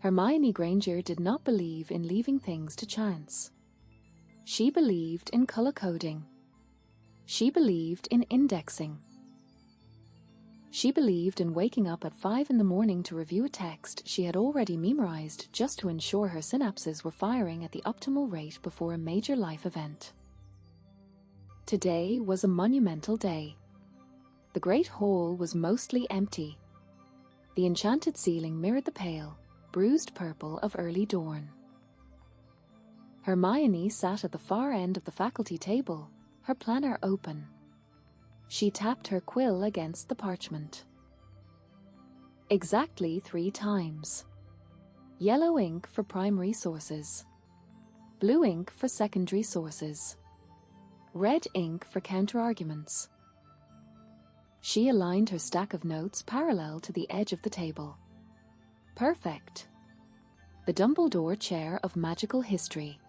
Hermione Granger did not believe in leaving things to chance. She believed in color coding. She believed in indexing. She believed in waking up at 5 in the morning to review a text she had already memorized just to ensure her synapses were firing at the optimal rate before a major life event. Today was a monumental day. The Great Hall was mostly empty. The enchanted ceiling mirrored the pale, bruised purple of early dawn. Hermione sat at the far end of the faculty table, her planner open. She tapped her quill against the parchment. Exactly 3 times. Yellow ink for primary sources. Blue ink for secondary sources. Red ink for counter-arguments. She aligned her stack of notes parallel to the edge of the table. Perfect. The Dumbledore Chair of Magical History.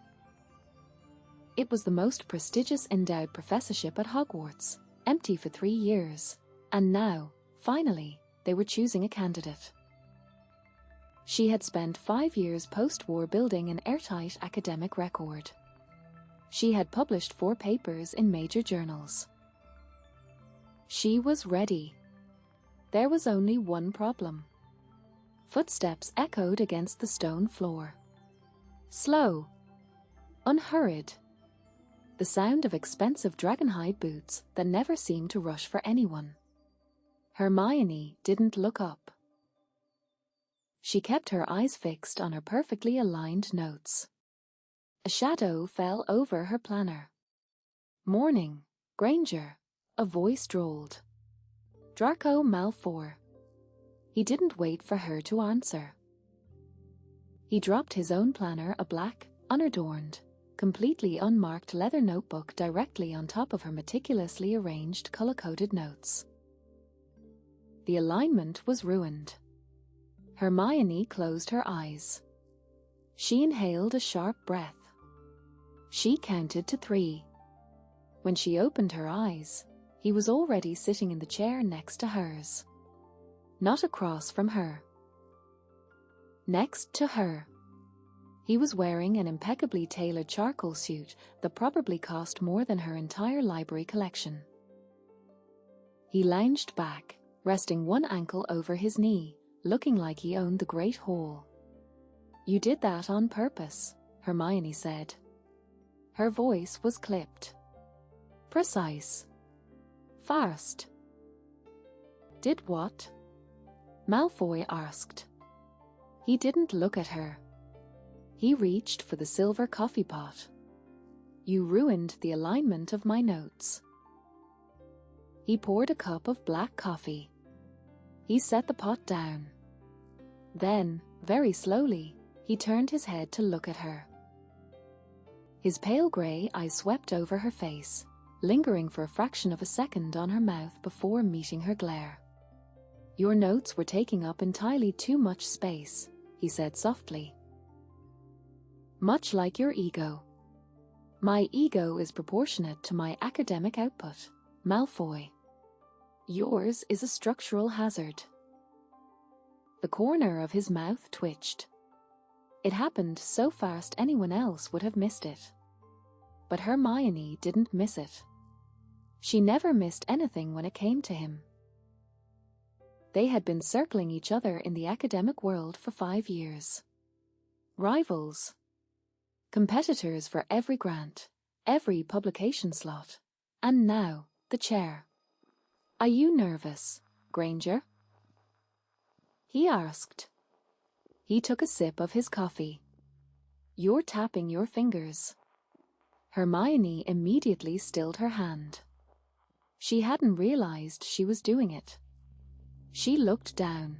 It was the most prestigious endowed professorship at Hogwarts, empty for 3 years, and now, finally, they were choosing a candidate. She had spent 5 years post-war building an airtight academic record. She had published 4 papers in major journals. She was ready. There was only one problem. Footsteps echoed against the stone floor. Slow. Unhurried. The sound of expensive dragonhide boots that never seemed to rush for anyone. Hermione didn't look up. She kept her eyes fixed on her perfectly aligned notes. A shadow fell over her planner. Morning, Granger, a voice drawled. Draco Malfoy. He didn't wait for her to answer. He dropped his own planner, a black, unadorned, completely unmarked leather notebook directly on top of her meticulously arranged color-coded notes. The alignment was ruined. Hermione closed her eyes. She inhaled a sharp breath. She counted to 3. When she opened her eyes, he was already sitting in the chair next to hers. Not across from her. Next to her. He was wearing an impeccably tailored charcoal suit that probably cost more than her entire library collection. He lounged back, resting one ankle over his knee, looking like he owned the Great Hall. You did that on purpose, Hermione said. Her voice was clipped. Precise. Fast. Did what? Malfoy asked. He didn't look at her. He reached for the silver coffee pot. You ruined the alignment of my notes. He poured a cup of black coffee. He set the pot down. Then, very slowly, he turned his head to look at her. His pale grey eyes swept over her face, lingering for a fraction of a second on her mouth before meeting her glare. Your notes were taking up entirely too much space, he said softly. Much like your ego. My ego is proportionate to my academic output, Malfoy. Yours is a structural hazard. The corner of his mouth twitched. It happened so fast anyone else would have missed it. But Hermione didn't miss it. She never missed anything when it came to him. They had been circling each other in the academic world for 5 years. Rivals. Competitors for every grant, every publication slot, and now, the chair. Are you nervous, Granger? He asked. He took a sip of his coffee. You're tapping your fingers. Hermione immediately stilled her hand. She hadn't realized she was doing it. She looked down.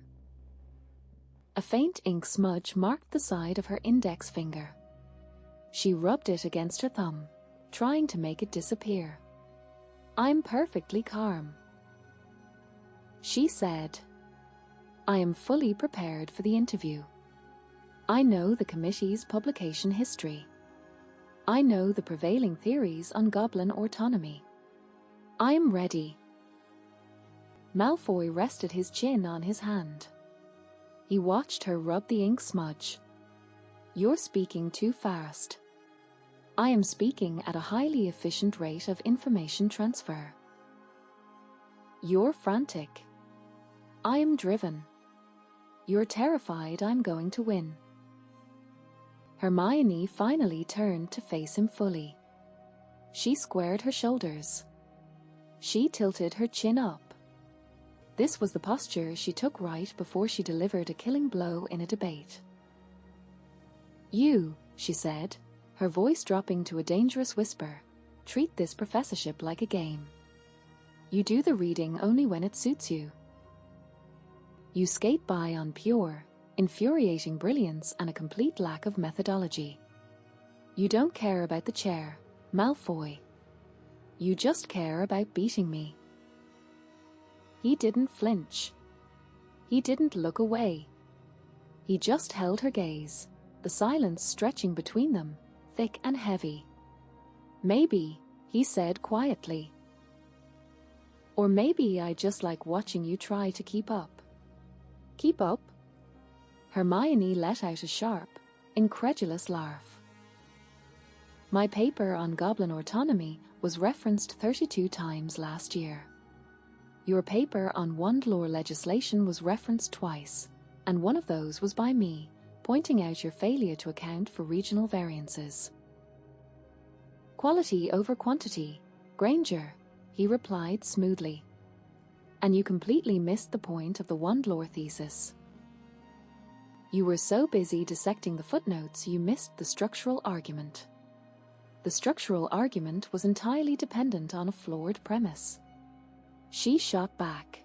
A faint ink smudge marked the side of her index finger. She rubbed it against her thumb, trying to make it disappear. I'm perfectly calm. She said, I am fully prepared for the interview. I know the committee's publication history. I know the prevailing theories on goblin autonomy. I am ready. Malfoy rested his chin on his hand. He watched her rub the ink smudge. "You're speaking too fast. I am speaking at a highly efficient rate of information transfer. You're frantic. I am driven. You're terrified I'm going to win." Hermione finally turned to face him fully. She squared her shoulders. She tilted her chin up. This was the posture she took right before she delivered a killing blow in a debate. "You," she said, her voice dropping to a dangerous whisper, "treat this professorship like a game. You do the reading only when it suits you. You skate by on pure, infuriating brilliance and a complete lack of methodology. You don't care about the chair, Malfoy. You just care about beating me." He didn't flinch. He didn't look away. He just held her gaze, the silence stretching between them, thick and heavy. "Maybe," he said quietly. "Or maybe I just like watching you try to keep up." "Keep up?" Hermione let out a sharp, incredulous laugh. "My paper on goblin autonomy was referenced 32 times last year. Your paper on wand lore legislation was referenced twice, and one of those was by me, pointing out your failure to account for regional variances." "Quality over quantity, Granger," he replied smoothly. "And you completely missed the point of the wand lore thesis. You were so busy dissecting the footnotes you missed the structural argument. The structural argument was entirely dependent on a flawed premise." She shot back.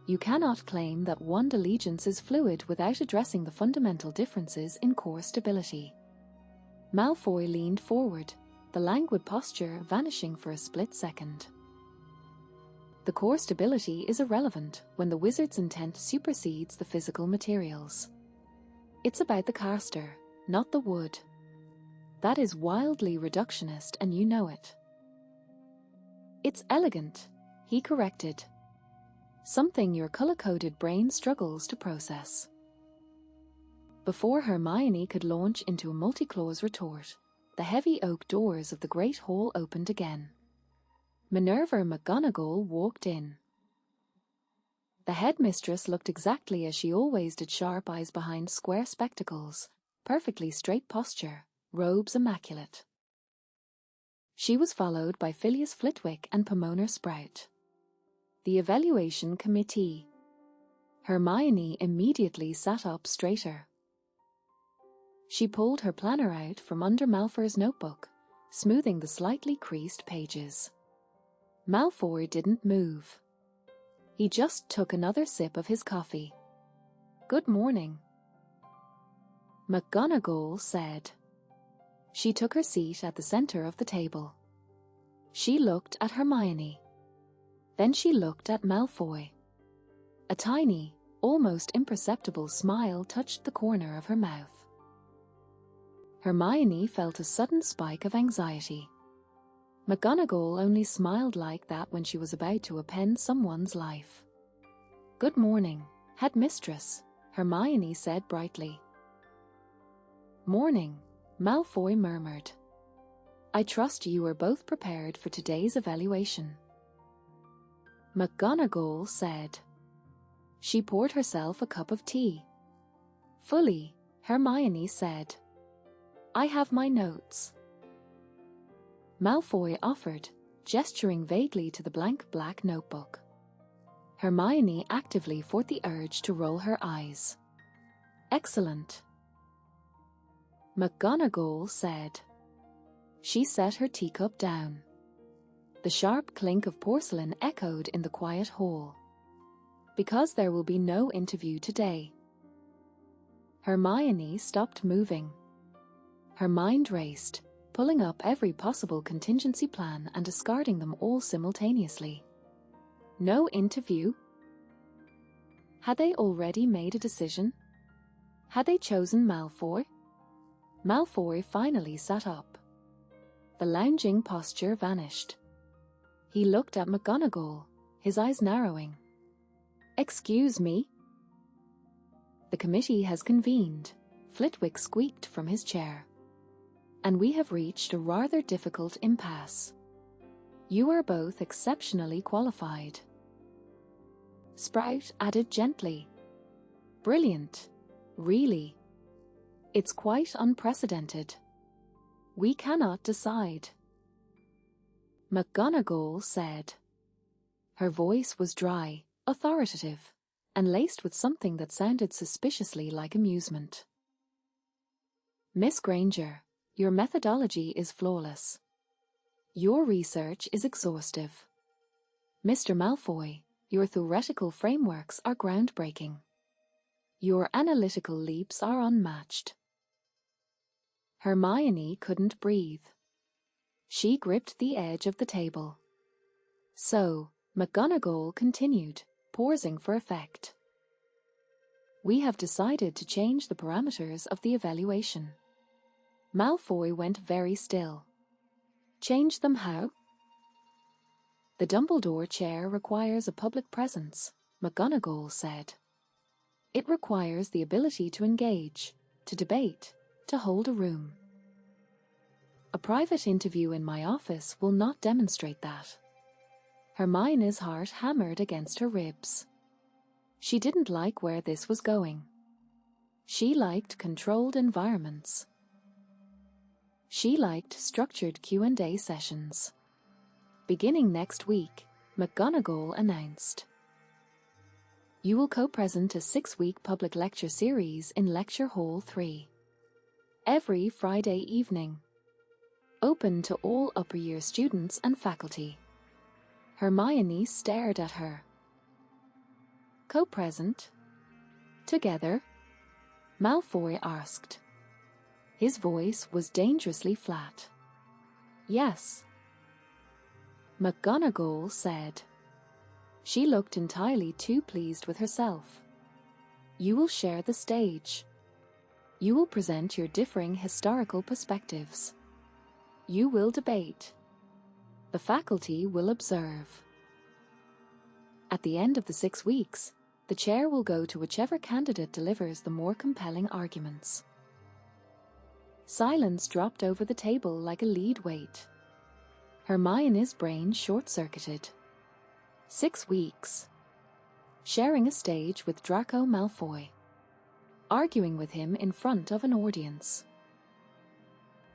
"You cannot claim that wand allegiance is fluid without addressing the fundamental differences in core stability." Malfoy leaned forward, the languid posture vanishing for a split second. "The core stability is irrelevant when the wizard's intent supersedes the physical materials. It's about the caster, not the wood. That is wildly reductionist and you know it." "It's elegant," he corrected. "Something your color-coded brain struggles to process." Before Hermione could launch into a multi-clause retort, the heavy oak doors of the great hall opened again. Minerva McGonagall walked in. The headmistress looked exactly as she always did, sharp eyes behind square spectacles, perfectly straight posture, robes immaculate. She was followed by Phileas Flitwick and Pomona Sprout. The evaluation committee. Hermione immediately sat up straighter. She pulled her planner out from under Malfoy's notebook, smoothing the slightly creased pages. Malfoy didn't move. He just took another sip of his coffee. "Good morning," McGonagall said. She took her seat at the center of the table. She looked at Hermione. Then she looked at Malfoy. A tiny, almost imperceptible smile touched the corner of her mouth. Hermione felt a sudden spike of anxiety. McGonagall only smiled like that when she was about to upend someone's life. "Good morning, headmistress," Hermione said brightly. "Morning," Malfoy murmured. "I trust you are both prepared for today's evaluation," McGonagall said. She poured herself a cup of tea. "Fully," Hermione said. "I have my notes." Malfoy offered, gesturing vaguely to the blank black notebook. Hermione actively fought the urge to roll her eyes. "Excellent," McGonagall said. She set her teacup down. The sharp clink of porcelain echoed in the quiet hall. "Because there will be no interview today." Hermione stopped moving. Her mind raced, pulling up every possible contingency plan and discarding them all simultaneously. No interview? Had they already made a decision? Had they chosen Malfoy? Malfoy finally sat up. The lounging posture vanished. He looked at McGonagall, his eyes narrowing. "Excuse me?" The committee has convened, Flitwick squeaked from his chair. And we have reached a rather difficult impasse. You are both exceptionally qualified. Sprout added gently. Brilliant. Really. It's quite unprecedented. We cannot decide. McGonagall said. Her voice was dry, authoritative, and laced with something that sounded suspiciously like amusement. Miss Granger, your methodology is flawless. Your research is exhaustive. Mr. Malfoy, your theoretical frameworks are groundbreaking. Your analytical leaps are unmatched. Hermione couldn't breathe. She gripped the edge of the table. So, McGonagall continued, pausing for effect. We have decided to change the parameters of the evaluation. Malfoy went very still. Change them how? The Dumbledore chair requires a public presence, McGonagall said. It requires the ability to engage, to debate, to hold a room. A private interview in my office will not demonstrate that. Hermione's heart hammered against her ribs. She didn't like where this was going. She liked controlled environments. She liked structured Q&A sessions. Beginning next week, McGonagall announced. You will co-present a 6-week public lecture series in Lecture Hall 3. Every Friday evening. Open to all upper year students and faculty. Hermione stared at her. Co-present? Together? Malfoy asked. His voice was dangerously flat. Yes. McGonagall said. She looked entirely too pleased with herself. You will share the stage. You will present your differing historical perspectives. You will debate. The faculty will observe. At the end of the 6 weeks, the chair will go to whichever candidate delivers the more compelling arguments. Silence dropped over the table like a lead weight. Hermione's brain short-circuited. 6 weeks. Sharing a stage with Draco Malfoy. Arguing with him in front of an audience.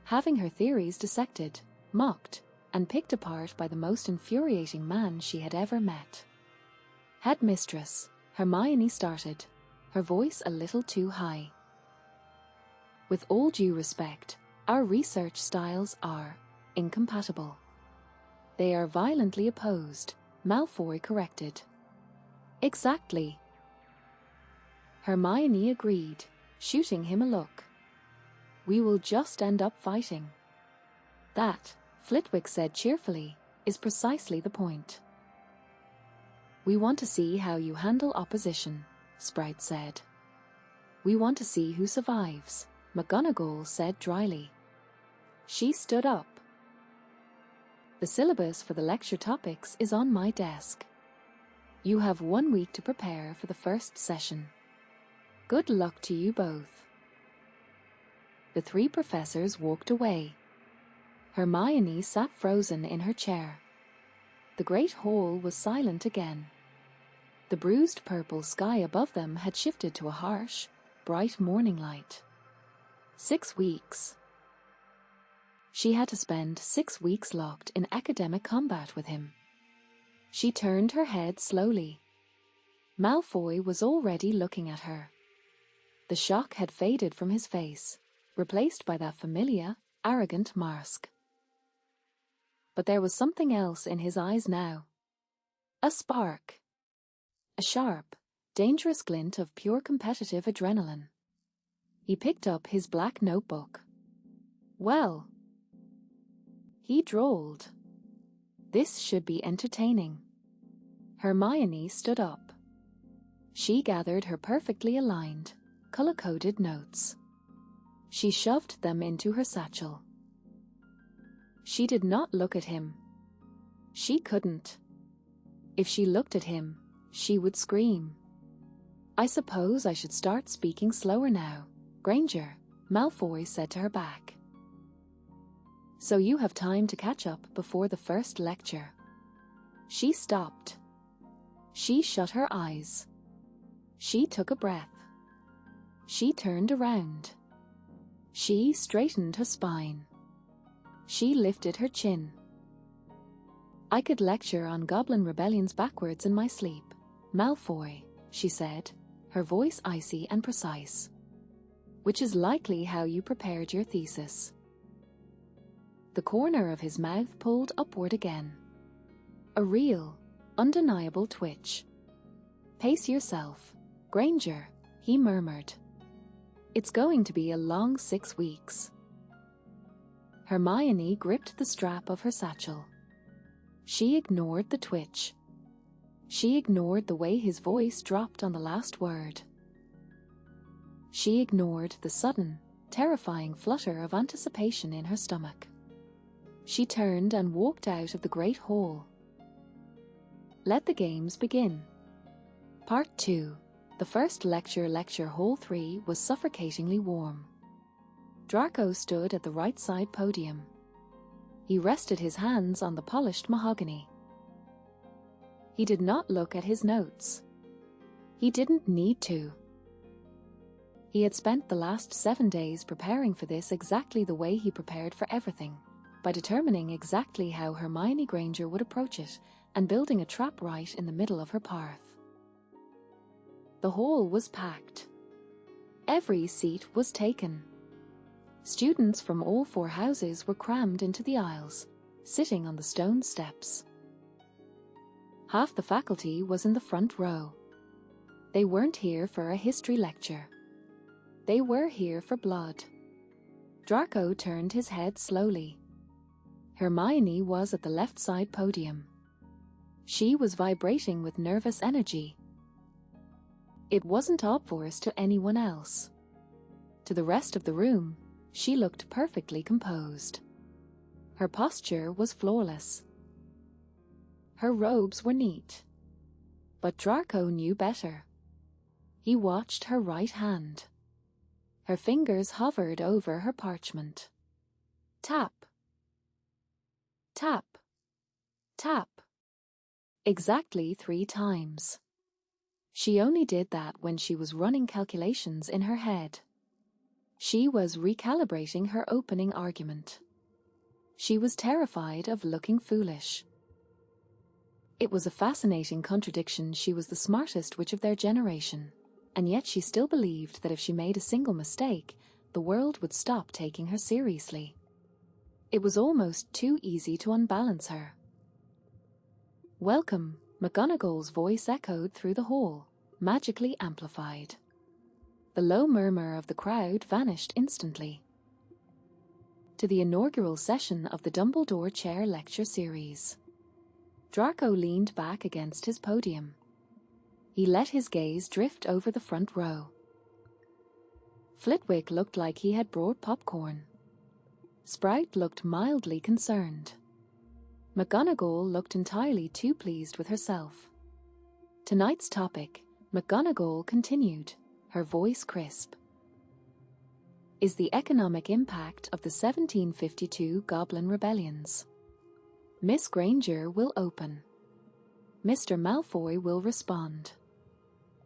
Having her theories dissected, mocked, and picked apart by the most infuriating man she had ever met. Headmistress, Hermione started, her voice a little too high. With all due respect, our research styles are incompatible. They are violently opposed, Malfoy corrected. Exactly. Hermione agreed, shooting him a look. We will just end up fighting. That, Flitwick said cheerfully, is precisely the point. We want to see how you handle opposition, Sprout said. We want to see who survives, McGonagall said dryly. She stood up. The syllabus for the lecture topics is on my desk. You have 1 week to prepare for the first session. Good luck to you both. The 3 professors walked away. Hermione sat frozen in her chair. The great hall was silent again. The bruised purple sky above them had shifted to a harsh, bright morning light. 6 weeks. She had to spend 6 weeks locked in academic combat with him. She turned her head slowly. Malfoy was already looking at her. The shock had faded from his face, replaced by that familiar, arrogant mask. But there was something else in his eyes now. A spark. A sharp, dangerous glint of pure competitive adrenaline. He picked up his black notebook. Well, he drawled. This should be entertaining. Hermione stood up. She gathered her perfectly aligned, color-coded notes. She shoved them into her satchel. She did not look at him. She couldn't. If she looked at him, she would scream. I suppose I should start speaking slower now, Granger, Malfoy said to her back. So you have time to catch up before the first lecture. She stopped. She shut her eyes. She took a breath. She turned around. She straightened her spine. She lifted her chin. I could lecture on goblin rebellions backwards in my sleep, Malfoy, she said, her voice icy and precise. Which is likely how you prepared your thesis. The corner of his mouth pulled upward again. A real, undeniable twitch. Pace yourself, Granger, he murmured. It's going to be a long 6 weeks. Hermione gripped the strap of her satchel. She ignored the twitch. She ignored the way his voice dropped on the last word. She ignored the sudden, terrifying flutter of anticipation in her stomach. She turned and walked out of the great hall. Let the games begin. Part 2. The first lecture Hall 3 was suffocatingly warm. Draco stood at the right side podium. He rested his hands on the polished mahogany. He did not look at his notes. He didn't need to. He had spent the last 7 days preparing for this exactly the way he prepared for everything, by determining exactly how Hermione Granger would approach it and building a trap right in the middle of her path. The hall was packed. Every seat was taken. Students from all 4 houses were crammed into the aisles, sitting on the stone steps. Half the faculty was in the front row. They weren't here for a history lecture. They were here for blood. Draco turned his head slowly. Hermione was at the left side podium. She was vibrating with nervous energy. It wasn't obvious to anyone else. To the rest of the room, she looked perfectly composed. Her posture was flawless. Her robes were neat. But Draco knew better. He watched her right hand. Her fingers hovered over her parchment. Tap. Tap. Tap. Exactly 3 times. She only did that when she was running calculations in her head. She was recalibrating her opening argument. She was terrified of looking foolish. It was a fascinating contradiction. She was the smartest witch of their generation, and yet she still believed that if she made a single mistake, the world would stop taking her seriously. It was almost too easy to unbalance her. Welcome, McGonagall's voice echoed through the hall, magically amplified. The low murmur of the crowd vanished instantly. To the inaugural session of the Dumbledore Chair Lecture Series. Draco leaned back against his podium. He let his gaze drift over the front row. Flitwick looked like he had brought popcorn. Sprout looked mildly concerned. McGonagall looked entirely too pleased with herself. Tonight's topic, McGonagall continued, her voice crisp, is the economic impact of the 1752 Goblin Rebellions. Miss Granger will open. Mr. Malfoy will respond.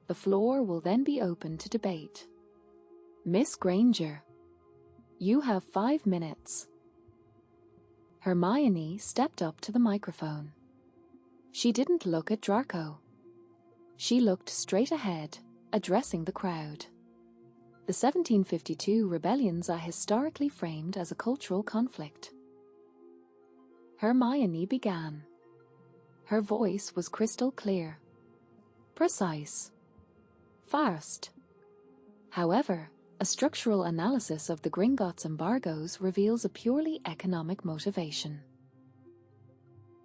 The floor will then be open to debate. Miss Granger, you have 5 minutes. Hermione stepped up to the microphone. She didn't look at Draco. She looked straight ahead, addressing the crowd. The 1752 rebellions are historically framed as a cultural conflict. Hermione began. Her voice was crystal clear, precise, fast. However, a structural analysis of the Gringotts embargoes reveals a purely economic motivation.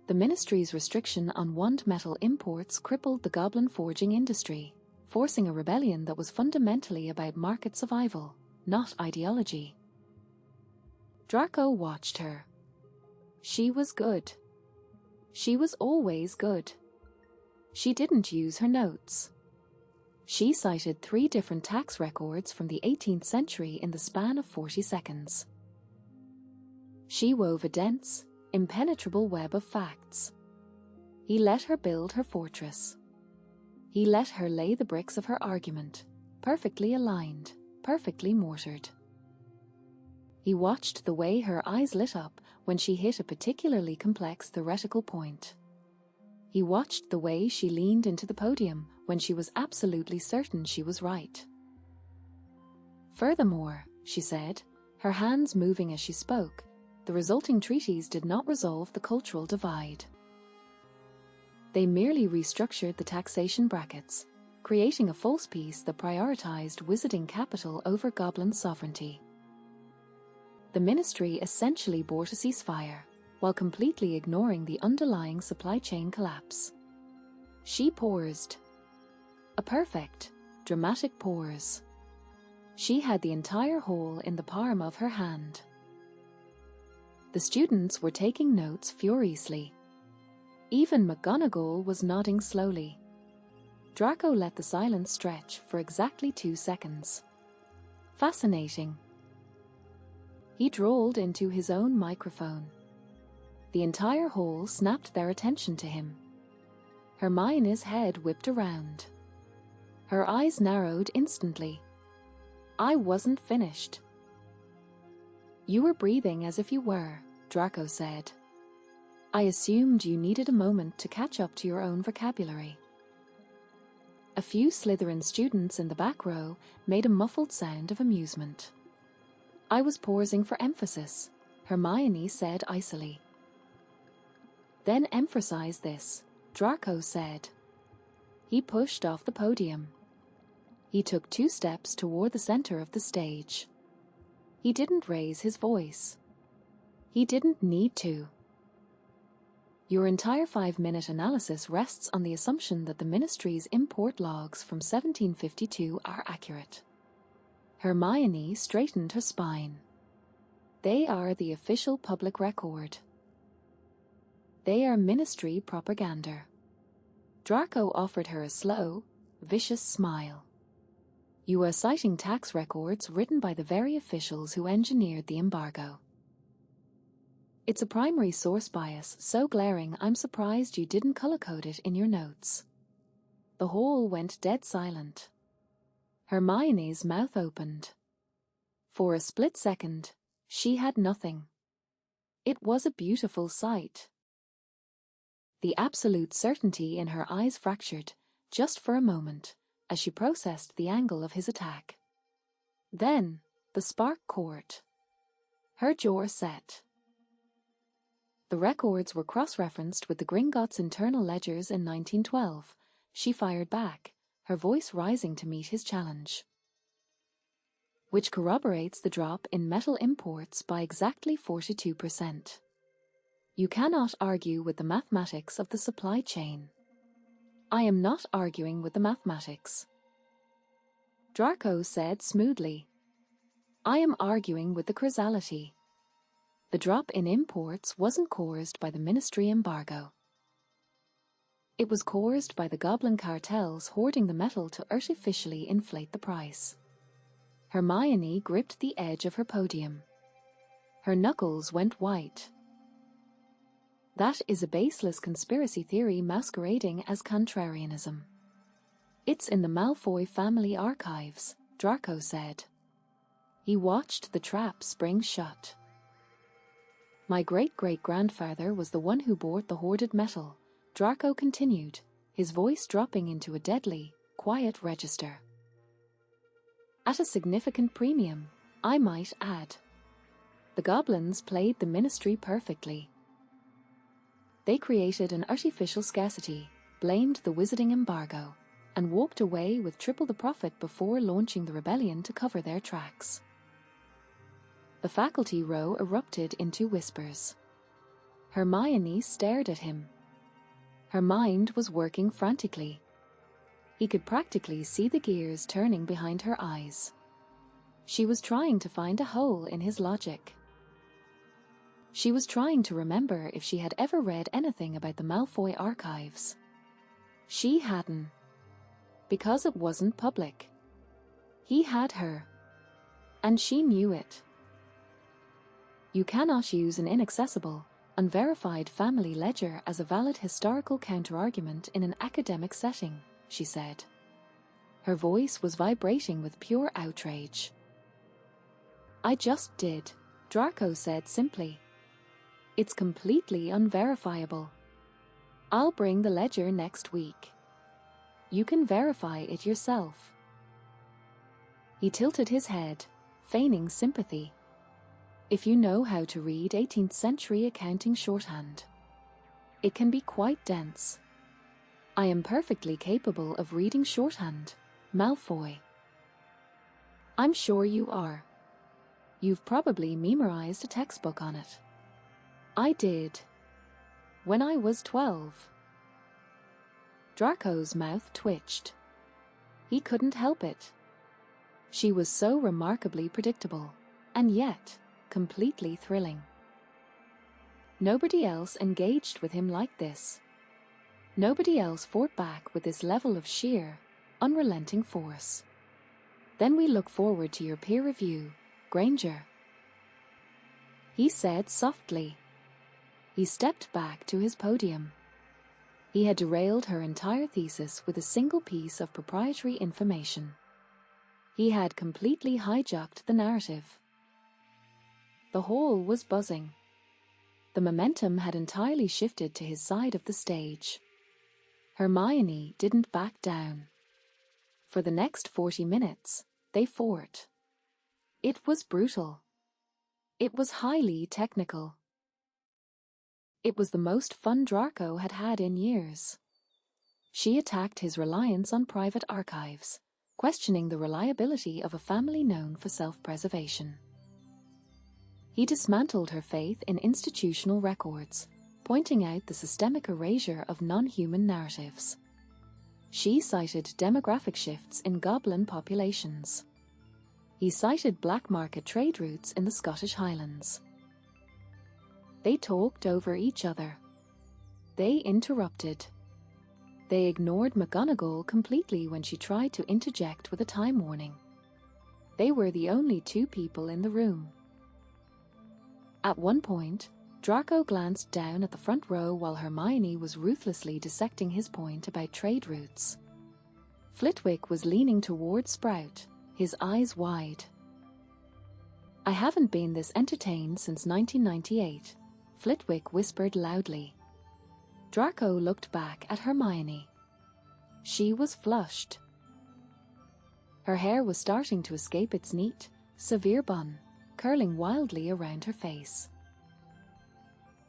The Ministry's restriction on wand metal imports crippled the goblin forging industry, forcing a rebellion that was fundamentally about market survival, not ideology. Draco watched her. She was good. She was always good. She didn't use her notes. She cited 3 different tax records from the 18th century in the span of 40 seconds. She wove a dense, impenetrable web of facts. He let her build her fortress. He let her lay the bricks of her argument, perfectly aligned, perfectly mortared. He watched the way her eyes lit up when she hit a particularly complex theoretical point. He watched the way she leaned into the podium when she was absolutely certain she was right. Furthermore, she said, her hands moving as she spoke, the resulting treaties did not resolve the cultural divide. They merely restructured the taxation brackets, creating a false peace that prioritized wizarding capital over goblin sovereignty. The ministry essentially bought a ceasefire, while completely ignoring the underlying supply chain collapse. She paused. A perfect, dramatic pause. She had the entire whole in the palm of her hand. The students were taking notes furiously. Even McGonagall was nodding slowly. Draco let the silence stretch for exactly 2 seconds. Fascinating. He drawled into his own microphone. The entire hall snapped their attention to him. Hermione's head whipped around. Her eyes narrowed instantly. I wasn't finished. You were breathing as if you were, Draco said. I assumed you needed a moment to catch up to your own vocabulary. A few Slytherin students in the back row made a muffled sound of amusement. I was pausing for emphasis, Hermione said icily. Then emphasize this, Draco said. He pushed off the podium. He took 2 steps toward the center of the stage. He didn't raise his voice. He didn't need to. Your entire 5-minute analysis rests on the assumption that the ministry's import logs from 1752 are accurate. Hermione straightened her spine. They are the official public record. They are ministry propaganda. Draco offered her a slow, vicious smile. You are citing tax records written by the very officials who engineered the embargo. It's a primary source bias so glaring I'm surprised you didn't color-code it in your notes. The hall went dead silent. Hermione's mouth opened. For a split second, she had nothing. It was a beautiful sight. The absolute certainty in her eyes fractured, just for a moment, as she processed the angle of his attack. Then, the spark caught. Her jaw set. The records were cross-referenced with the Gringotts' internal ledgers in 1912. She fired back, her voice rising to meet his challenge. Which corroborates the drop in metal imports by exactly 42%. You cannot argue with the mathematics of the supply chain. I am not arguing with the mathematics. Draco said smoothly. I am arguing with the causality. The drop in imports wasn't caused by the ministry embargo. It was caused by the goblin cartels hoarding the metal to artificially inflate the price. Hermione gripped the edge of her podium. Her knuckles went white. That is a baseless conspiracy theory masquerading as contrarianism. It's in the Malfoy family archives, Draco said. He watched the trap spring shut. My great-great-grandfather was the one who bought the hoarded metal, Draco continued, his voice dropping into a deadly, quiet register. At a significant premium, I might add. The goblins played the ministry perfectly. They created an artificial scarcity, blamed the wizarding embargo, and walked away with triple the profit before launching the rebellion to cover their tracks. The faculty row erupted into whispers. Hermione stared at him. Her mind was working frantically. He could practically see the gears turning behind her eyes. She was trying to find a hole in his logic. She was trying to remember if she had ever read anything about the Malfoy archives. She hadn't. Because it wasn't public. He had her. And she knew it. You cannot use an inaccessible, unverified family ledger as a valid historical counterargument in an academic setting, she said. Her voice was vibrating with pure outrage. I just did, Draco said simply. It's completely unverifiable. I'll bring the ledger next week. You can verify it yourself. He tilted his head, feigning sympathy. If you know how to read 18th century accounting shorthand, it can be quite dense. I am perfectly capable of reading shorthand, Malfoy. I'm sure you are. You've probably memorized a textbook on it. I did. When I was 12. Draco's mouth twitched. He couldn't help it. She was so remarkably predictable, and yet completely thrilling. Nobody else engaged with him like this. Nobody else fought back with this level of sheer, unrelenting force. Then we look forward to your peer review, Granger, he said softly. He stepped back to his podium. He had derailed her entire thesis with a single piece of proprietary information. He had completely hijacked the narrative. The hall was buzzing. The momentum had entirely shifted to his side of the stage. Hermione didn't back down. For the next 40 minutes, they fought. It was brutal. It was highly technical. It was the most fun Draco had had in years. She attacked his reliance on private archives, questioning the reliability of a family known for self-preservation. He dismantled her faith in institutional records, pointing out the systemic erasure of non-human narratives. She cited demographic shifts in goblin populations. He cited black market trade routes in the Scottish Highlands. They talked over each other. They interrupted. They ignored McGonagall completely when she tried to interject with a time warning. They were the only two people in the room. At one point, Draco glanced down at the front row while Hermione was ruthlessly dissecting his point about trade routes. Flitwick was leaning toward Sprout, his eyes wide. I haven't been this entertained since 1998, Flitwick whispered loudly. Draco looked back at Hermione. She was flushed. Her hair was starting to escape its neat, severe bun, curling wildly around her face.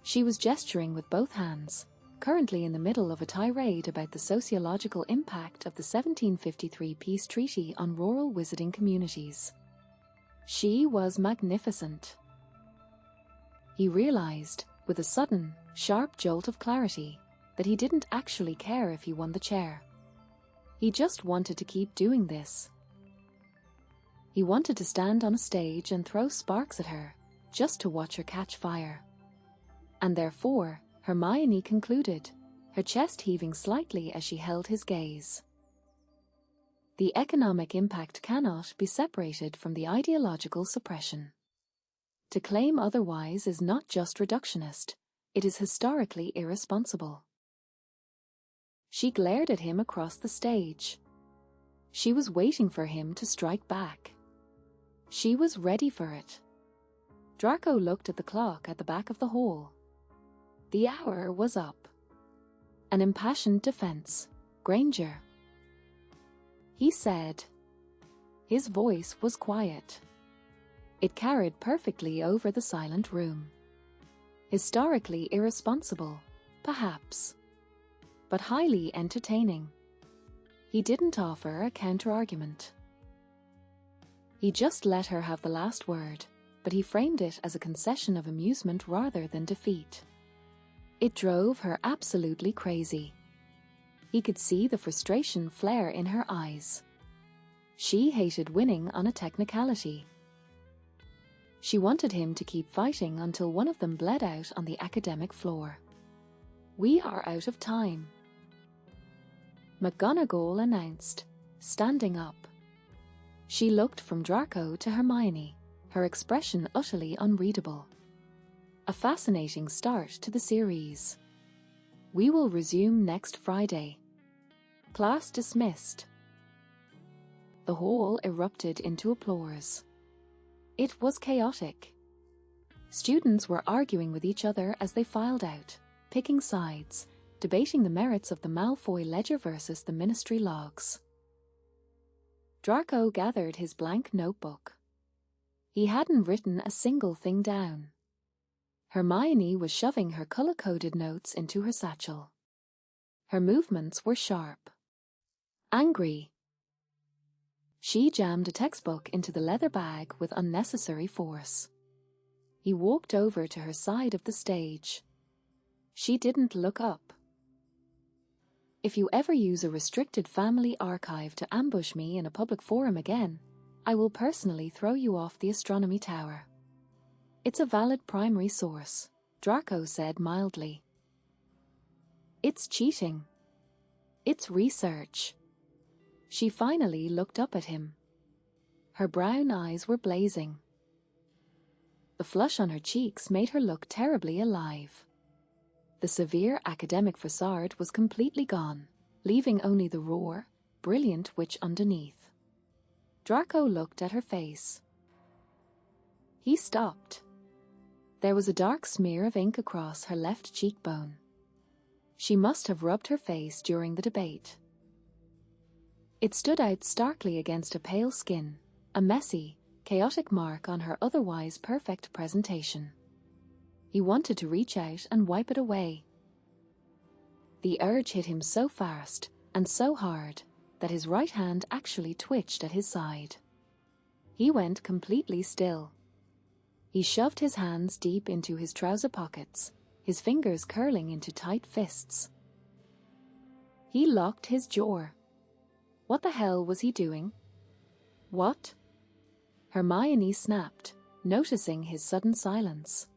She was gesturing with both hands, currently in the middle of a tirade about the sociological impact of the 1753 peace treaty on rural wizarding communities. She was magnificent. He realized, with a sudden, sharp jolt of clarity, that he didn't actually care if he won the chair. He just wanted to keep doing this. He wanted to stand on a stage and throw sparks at her, just to watch her catch fire. And therefore, Hermione concluded, her chest heaving slightly as she held his gaze. The economic impact cannot be separated from the ideological suppression. To claim otherwise is not just reductionist, it is historically irresponsible. She glared at him across the stage. She was waiting for him to strike back. She was ready for it. Draco looked at the clock at the back of the hall. The hour was up. An impassioned defense, Granger, he said. His voice was quiet. It carried perfectly over the silent room. Historically irresponsible, perhaps, but highly entertaining. He didn't offer a counter-argument. He just let her have the last word, but he framed it as a concession of amusement rather than defeat. It drove her absolutely crazy. He could see the frustration flare in her eyes. She hated winning on a technicality. She wanted him to keep fighting until one of them bled out on the academic floor. We are out of time. McGonagall announced, standing up. She looked from Draco to Hermione, her expression utterly unreadable. A fascinating start to the series. We will resume next Friday. Class dismissed. The hall erupted into applause. It was chaotic. Students were arguing with each other as they filed out, picking sides, debating the merits of the Malfoy ledger versus the ministry logs. Draco gathered his blank notebook. He hadn't written a single thing down. Hermione was shoving her color-coded notes into her satchel. Her movements were sharp. Angry. She jammed a textbook into the leather bag with unnecessary force. He walked over to her side of the stage. She didn't look up. If you ever use a restricted family archive to ambush me in a public forum again, I will personally throw you off the astronomy tower. It's a valid primary source, Draco said mildly. It's cheating. It's research. She finally looked up at him. Her brown eyes were blazing. The flush on her cheeks made her look terribly alive. The severe academic facade was completely gone, leaving only the raw, brilliant witch underneath. Draco looked at her face. He stopped. There was a dark smear of ink across her left cheekbone. She must have rubbed her face during the debate. It stood out starkly against her pale skin, a messy, chaotic mark on her otherwise perfect presentation. He wanted to reach out and wipe it away. The urge hit him so fast and so hard that his right hand actually twitched at his side. He went completely still. He shoved his hands deep into his trouser pockets, his fingers curling into tight fists. He locked his jaw. What the hell was he doing? What? Hermione snapped, noticing his sudden silence.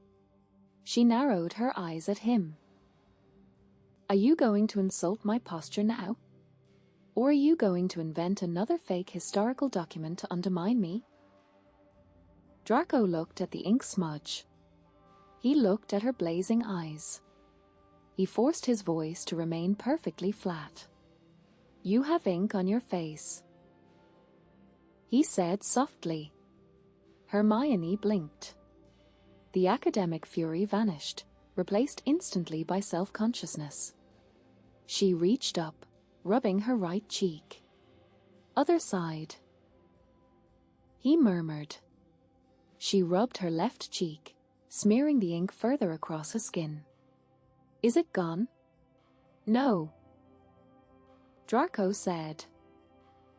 She narrowed her eyes at him. Are you going to insult my posture now? Or are you going to invent another fake historical document to undermine me? Draco looked at the ink smudge. He looked at her blazing eyes. He forced his voice to remain perfectly flat. You have ink on your face, he said softly. Hermione blinked. The academic fury vanished, replaced instantly by self-consciousness. She reached up, rubbing her right cheek. Other side. He murmured. She rubbed her left cheek, smearing the ink further across her skin. Is it gone? No. Draco said.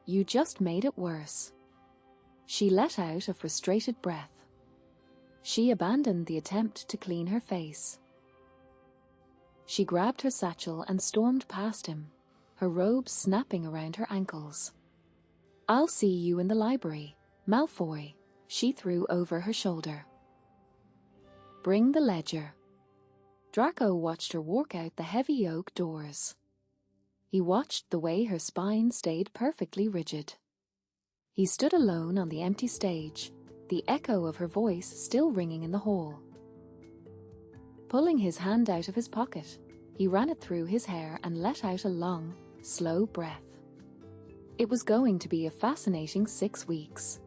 You just made it worse. She let out a frustrated breath. She abandoned the attempt to clean her face. She grabbed her satchel and stormed past him, her robe snapping around her ankles. I'll see you in the library, Malfoy, she threw over her shoulder. Bring the ledger. Draco watched her walk out the heavy oak doors. He watched the way her spine stayed perfectly rigid. He stood alone on the empty stage, the echo of her voice still ringing in the hall. Pulling his hand out of his pocket, he ran it through his hair and let out a long, slow breath. It was going to be a fascinating 6 weeks.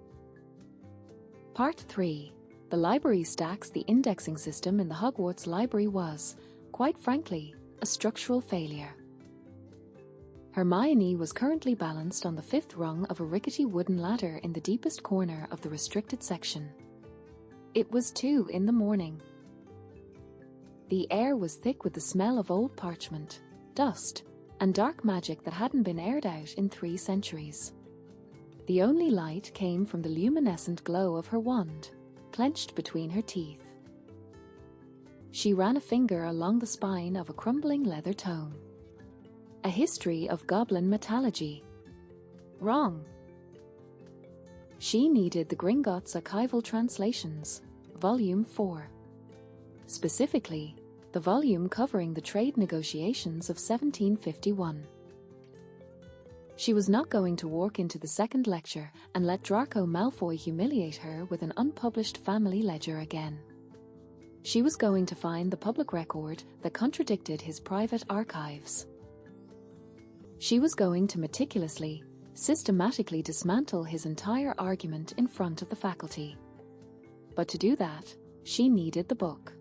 Part 3. The library stacks. The indexing system in the Hogwarts library was, quite frankly, a structural failure. Hermione was currently balanced on the 5th rung of a rickety wooden ladder in the deepest corner of the restricted section. It was 2 in the morning. The air was thick with the smell of old parchment, dust, and dark magic that hadn't been aired out in 3 centuries. The only light came from the luminescent glow of her wand, clenched between her teeth. She ran a finger along the spine of a crumbling leather tome. A history of goblin metallurgy. Wrong. She needed the Gringotts archival translations, Volume 4. Specifically, the volume covering the trade negotiations of 1751. She was not going to walk into the second lecture and let Draco Malfoy humiliate her with an unpublished family ledger again. She was going to find the public record that contradicted his private archives. She was going to meticulously, systematically dismantle his entire argument in front of the faculty. But to do that, she needed the book.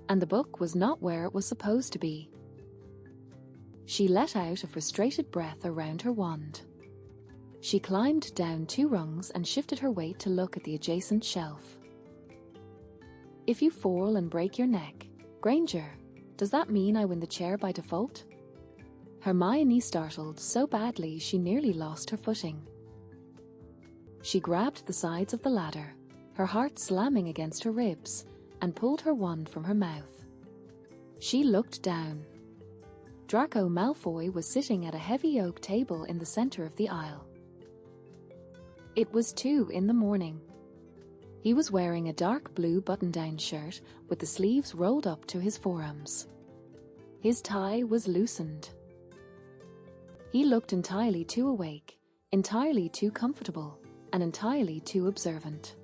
And the book was not where it was supposed to be. She let out a frustrated breath around her wand. She climbed down 2 rungs and shifted her weight to look at the adjacent shelf. If you fall and break your neck, Granger, does that mean I win the chair by default? Hermione startled so badly she nearly lost her footing. She grabbed the sides of the ladder, her heart slamming against her ribs, and pulled her wand from her mouth. She looked down. Draco Malfoy was sitting at a heavy oak table in the center of the aisle. It was 2 in the morning. He was wearing a dark blue button-down shirt with the sleeves rolled up to his forearms. His tie was loosened. He looked entirely too awake, entirely too comfortable, and entirely too observant.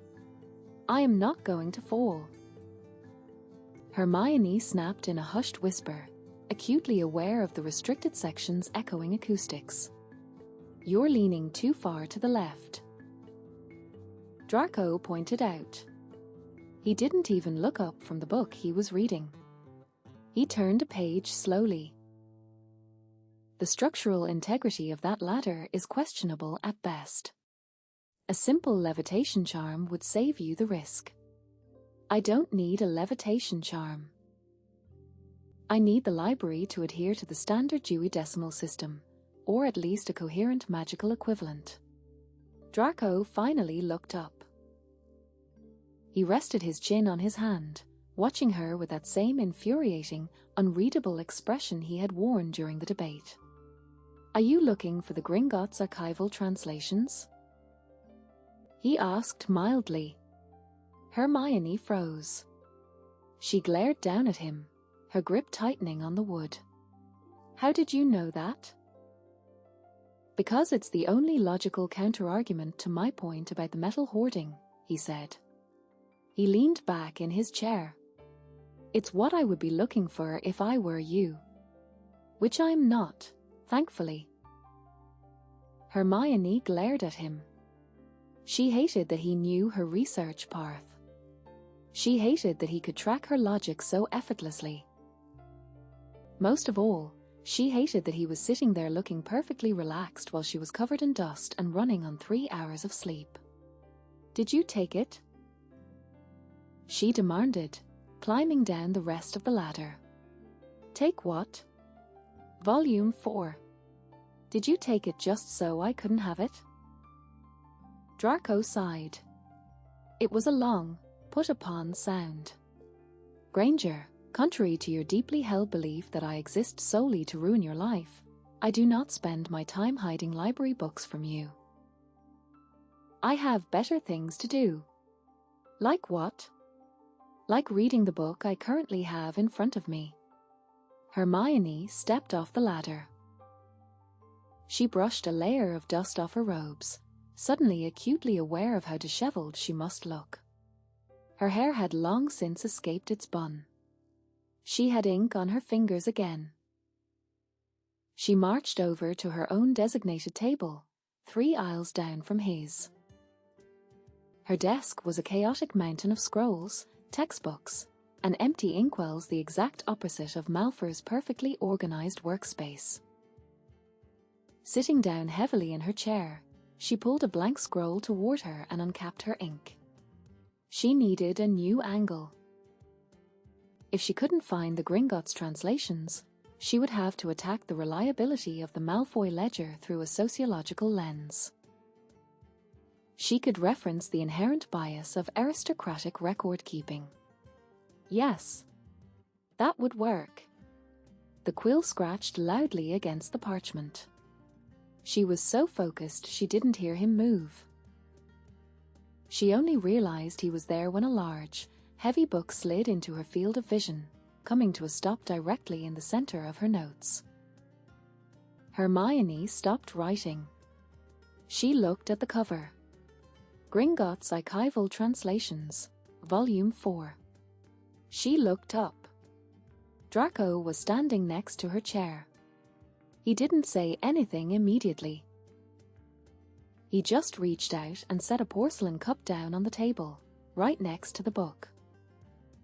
I am not going to fall. Hermione snapped in a hushed whisper, acutely aware of the restricted section's echoing acoustics. You're leaning too far to the left. Draco pointed out. He didn't even look up from the book he was reading. He turned a page slowly. The structural integrity of that ladder is questionable at best. A simple levitation charm would save you the risk. I don't need a levitation charm. I need the library to adhere to the standard Dewey Decimal System, or at least a coherent magical equivalent. Draco finally looked up. He rested his chin on his hand, watching her with that same infuriating, unreadable expression he had worn during the debate. Are you looking for the Gringotts archival translations? He asked mildly. Hermione froze. She glared down at him, her grip tightening on the wood. How did you know that? Because it's the only logical counter-argument to my point about the metal hoarding, he said. He leaned back in his chair. It's what I would be looking for if I were you. Which I'm not, thankfully. Hermione glared at him. She hated that he knew her research path. She hated that he could track her logic so effortlessly. Most of all, she hated that he was sitting there looking perfectly relaxed while she was covered in dust and running on 3 hours of sleep. Did you take it? She demanded, climbing down the rest of the ladder. Take what? Volume 4. Did you take it just so I couldn't have it? Draco sighed. It was a long, put-upon sound. Granger, contrary to your deeply held belief that I exist solely to ruin your life, I do not spend my time hiding library books from you. I have better things to do. Like what? Like reading the book I currently have in front of me. Hermione stepped off the ladder. She brushed a layer of dust off her robes, suddenly acutely aware of how disheveled she must look. Her hair had long since escaped its bun. She had ink on her fingers again. She marched over to her own designated table, 3 aisles down from his. Her desk was a chaotic mountain of scrolls, textbooks, and empty inkwells, the exact opposite of Malfoy's perfectly organized workspace. Sitting down heavily in her chair, she pulled a blank scroll toward her and uncapped her ink. She needed a new angle. If she couldn't find the Gringotts translations, she would have to attack the reliability of the Malfoy ledger through a sociological lens. She could reference the inherent bias of aristocratic record-keeping. Yes, that would work. The quill scratched loudly against the parchment. She was so focused she didn't hear him move. She only realized he was there when a large, heavy book slid into her field of vision, coming to a stop directly in the center of her notes. Hermione stopped writing. She looked at the cover. Gringotts Archival Translations, Volume 4. She looked up. Draco was standing next to her chair. He didn't say anything immediately. He just reached out and set a porcelain cup down on the table, right next to the book.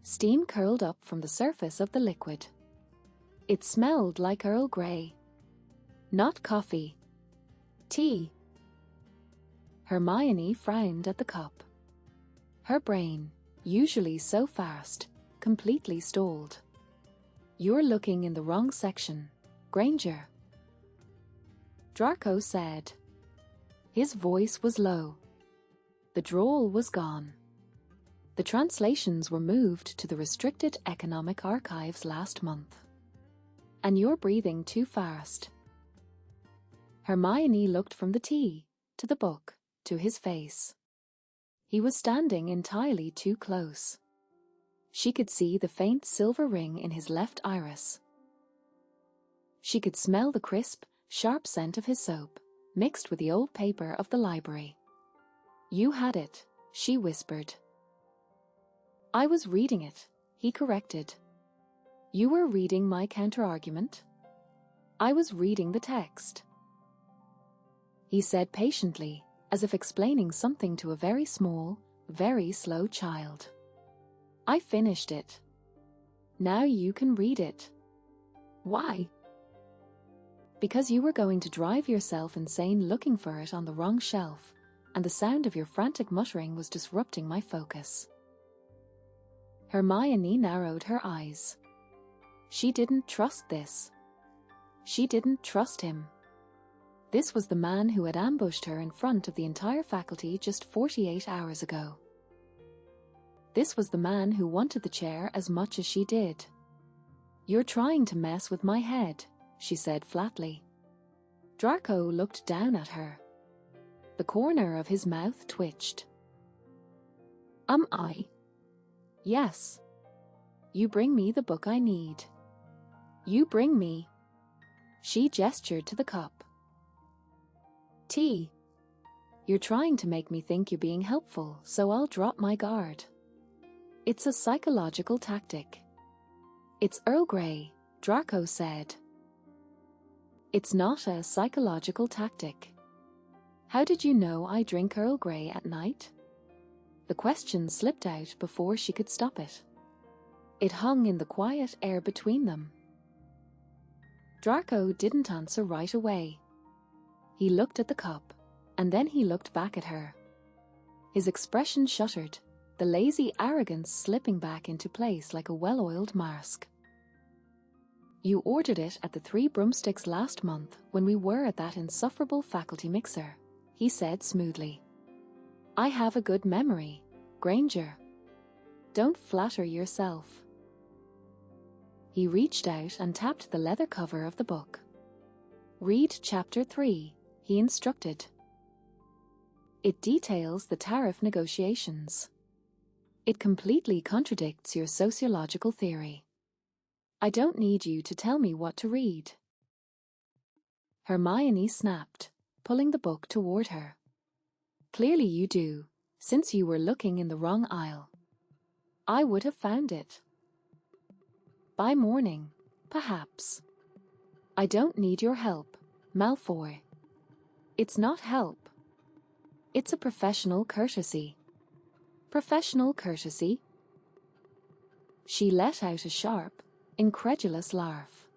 Steam curled up from the surface of the liquid. It smelled like Earl Grey. Not coffee. Tea. Hermione frowned at the cup. Her brain, usually so fast, completely stalled. "You're looking in the wrong section, Granger," Draco said. His voice was low. The drawl was gone. The translations were moved to the restricted economic archives last month. And you're breathing too fast. Hermione looked from the tea, to the book, to his face. He was standing entirely too close. She could see the faint silver ring in his left iris. She could smell the crisp, sharp scent of his soap, mixed with the old paper of the library. "You had it," she whispered. "I was reading it," he corrected. "You were reading my counter-argument?" "I was reading the text," he said patiently, as if explaining something to a very small, very slow child. "I finished it. Now you can read it." "Why?" "Because you were going to drive yourself insane looking for it on the wrong shelf, and the sound of your frantic muttering was disrupting my focus." Hermione narrowed her eyes. She didn't trust this. She didn't trust him. This was the man who had ambushed her in front of the entire faculty just 48 hours ago. This was the man who wanted the chair as much as she did. "You're trying to mess with my head," she said flatly. Draco looked down at her. The corner of his mouth twitched. "Am I?" "Yes. You bring me the book I need. You bring me." She gestured to the cup. "Tea. You're trying to make me think you're being helpful, so I'll drop my guard. It's a psychological tactic." "It's Earl Grey," Draco said. "It's not a psychological tactic. How did you know I drink Earl Grey at night?" The question slipped out before she could stop it. It hung in the quiet air between them. Draco didn't answer right away. He looked at the cup, and then he looked back at her. His expression shuttered, the lazy arrogance slipping back into place like a well-oiled mask. "You ordered it at the Three Broomsticks last month when we were at that insufferable faculty mixer," he said smoothly. "I have a good memory, Granger. Don't flatter yourself." He reached out and tapped the leather cover of the book. "Read Chapter 3, he instructed. It details the tariff negotiations. It completely contradicts your sociological theory. I don't need you to tell me what to read." Hermione snapped, pulling the book toward her. "Clearly you do, since you were looking in the wrong aisle. I would have found it. By morning, perhaps. I don't need your help, Malfoy. It's not help. It's a professional courtesy." "Professional courtesy?" She let out a sharp, incredulous laugh.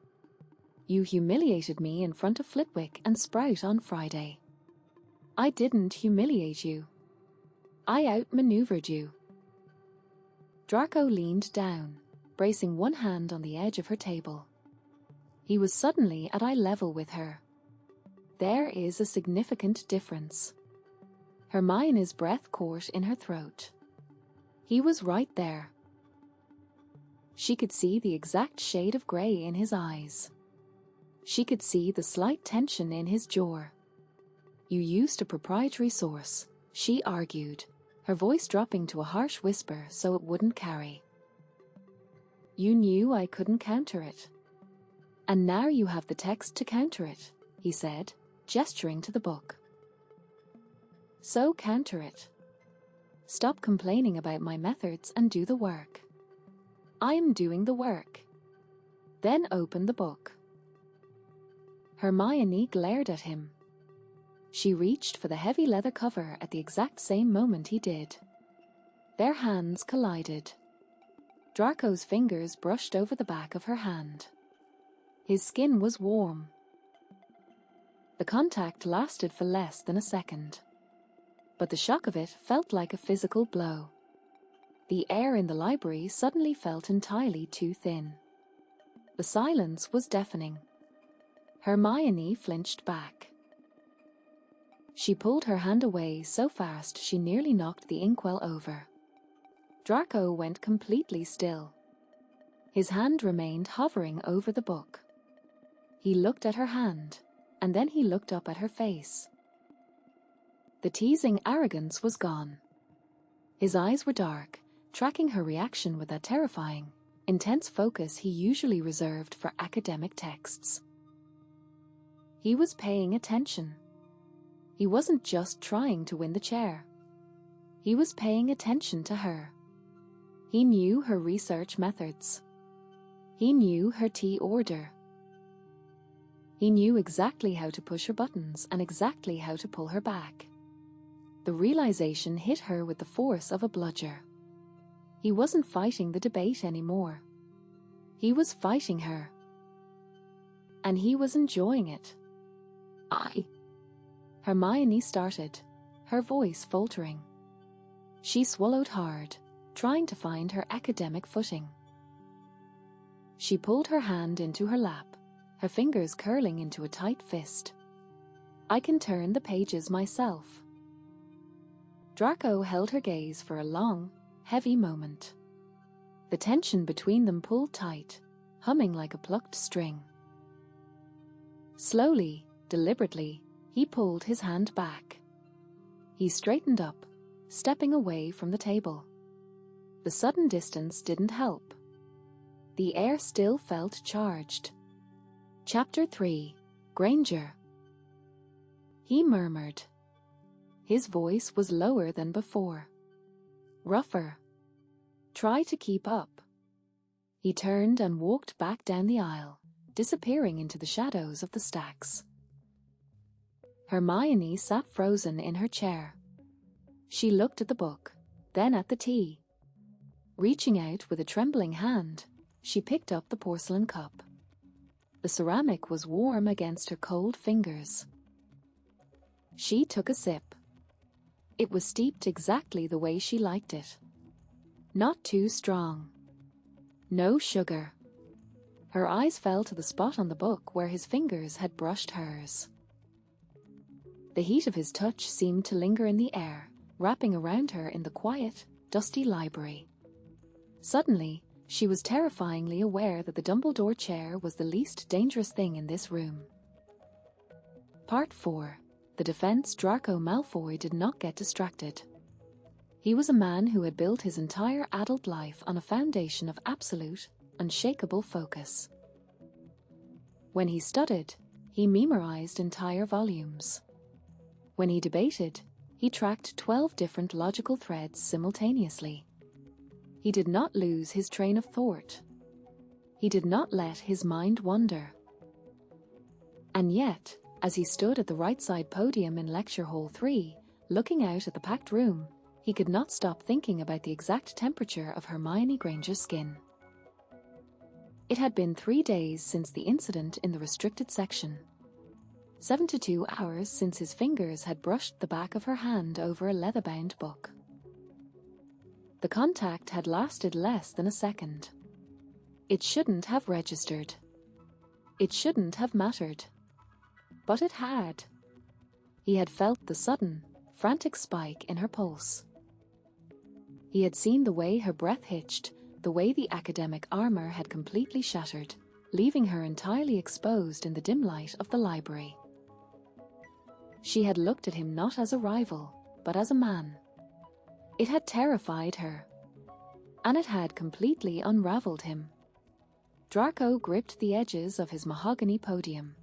"You humiliated me in front of Flitwick and Sprout on Friday. I didn't humiliate you. I outmaneuvered you." Draco leaned down, bracing one hand on the edge of her table. He was suddenly at eye level with her. There is a significant difference. Hermione's breath caught in her throat. He was right there. She could see the exact shade of grey in his eyes. She could see the slight tension in his jaw. "You used a proprietary source," she argued, her voice dropping to a harsh whisper so it wouldn't carry. "You knew I couldn't counter it. And now you have the text to counter it," he said, gesturing to the book. So counter it. Stop complaining about my methods and do the work. I am doing the work. Then open the book. Hermione glared at him. She reached for the heavy leather cover at the exact same moment he did. Their hands collided. Draco's fingers brushed over the back of her hand. His skin was warm. The contact lasted for less than a second. But the shock of it felt like a physical blow. The air in the library suddenly felt entirely too thin. The silence was deafening. Hermione flinched back. She pulled her hand away so fast she nearly knocked the inkwell over. Draco went completely still. His hand remained hovering over the book. He looked at her hand, and then he looked up at her face. The teasing arrogance was gone. His eyes were dark, tracking her reaction with that terrifying, intense focus he usually reserved for academic texts. He was paying attention. He wasn't just trying to win the chair. He was paying attention to her. He knew her research methods. He knew her tea order. He knew exactly how to push her buttons and exactly how to pull her back. The realization hit her with the force of a bludger. He wasn't fighting the debate anymore. He was fighting her. And he was enjoying it. Hermione started, her voice faltering. She swallowed hard, trying to find her academic footing. She pulled her hand into her lap, her fingers curling into a tight fist. I can turn the pages myself. Draco held her gaze for a long, heavy moment. The tension between them pulled tight, humming like a plucked string. Slowly, deliberately, he pulled his hand back. He straightened up, stepping away from the table. The sudden distance didn't help. The air still felt charged. Chapter 3: Granger. He murmured. His voice was lower than before. Rougher. Try to keep up. He turned and walked back down the aisle, disappearing into the shadows of the stacks. Hermione sat frozen in her chair. She looked at the book, then at the tea. Reaching out with a trembling hand, she picked up the porcelain cup. The ceramic was warm against her cold fingers. She took a sip. It was steeped exactly the way she liked it. Not too strong. No sugar. Her eyes fell to the spot on the book where his fingers had brushed hers. The heat of his touch seemed to linger in the air, wrapping around her in the quiet, dusty library. Suddenly, she was terrifyingly aware that the Dumbledore chair was the least dangerous thing in this room. Part 4. The defense Draco Malfoy did not get distracted. He was a man who had built his entire adult life on a foundation of absolute, unshakable focus. When he studied, he memorized entire volumes. When he debated, he tracked 12 different logical threads simultaneously. He did not lose his train of thought. He did not let his mind wander. And yet, as he stood at the right side podium in Lecture Hall 3, looking out at the packed room, he could not stop thinking about the exact temperature of Hermione Granger's skin. It had been 3 days since the incident in the restricted section. 72 hours since his fingers had brushed the back of her hand over a leather-bound book. The contact had lasted less than a second. It shouldn't have registered. It shouldn't have mattered. But it had. He had felt the sudden, frantic spike in her pulse. He had seen the way her breath hitched, the way the academic armor had completely shattered, leaving her entirely exposed in the dim light of the library. She had looked at him not as a rival, but as a man. It had terrified her. And it had completely unraveled him. Draco gripped the edges of his mahogany podium.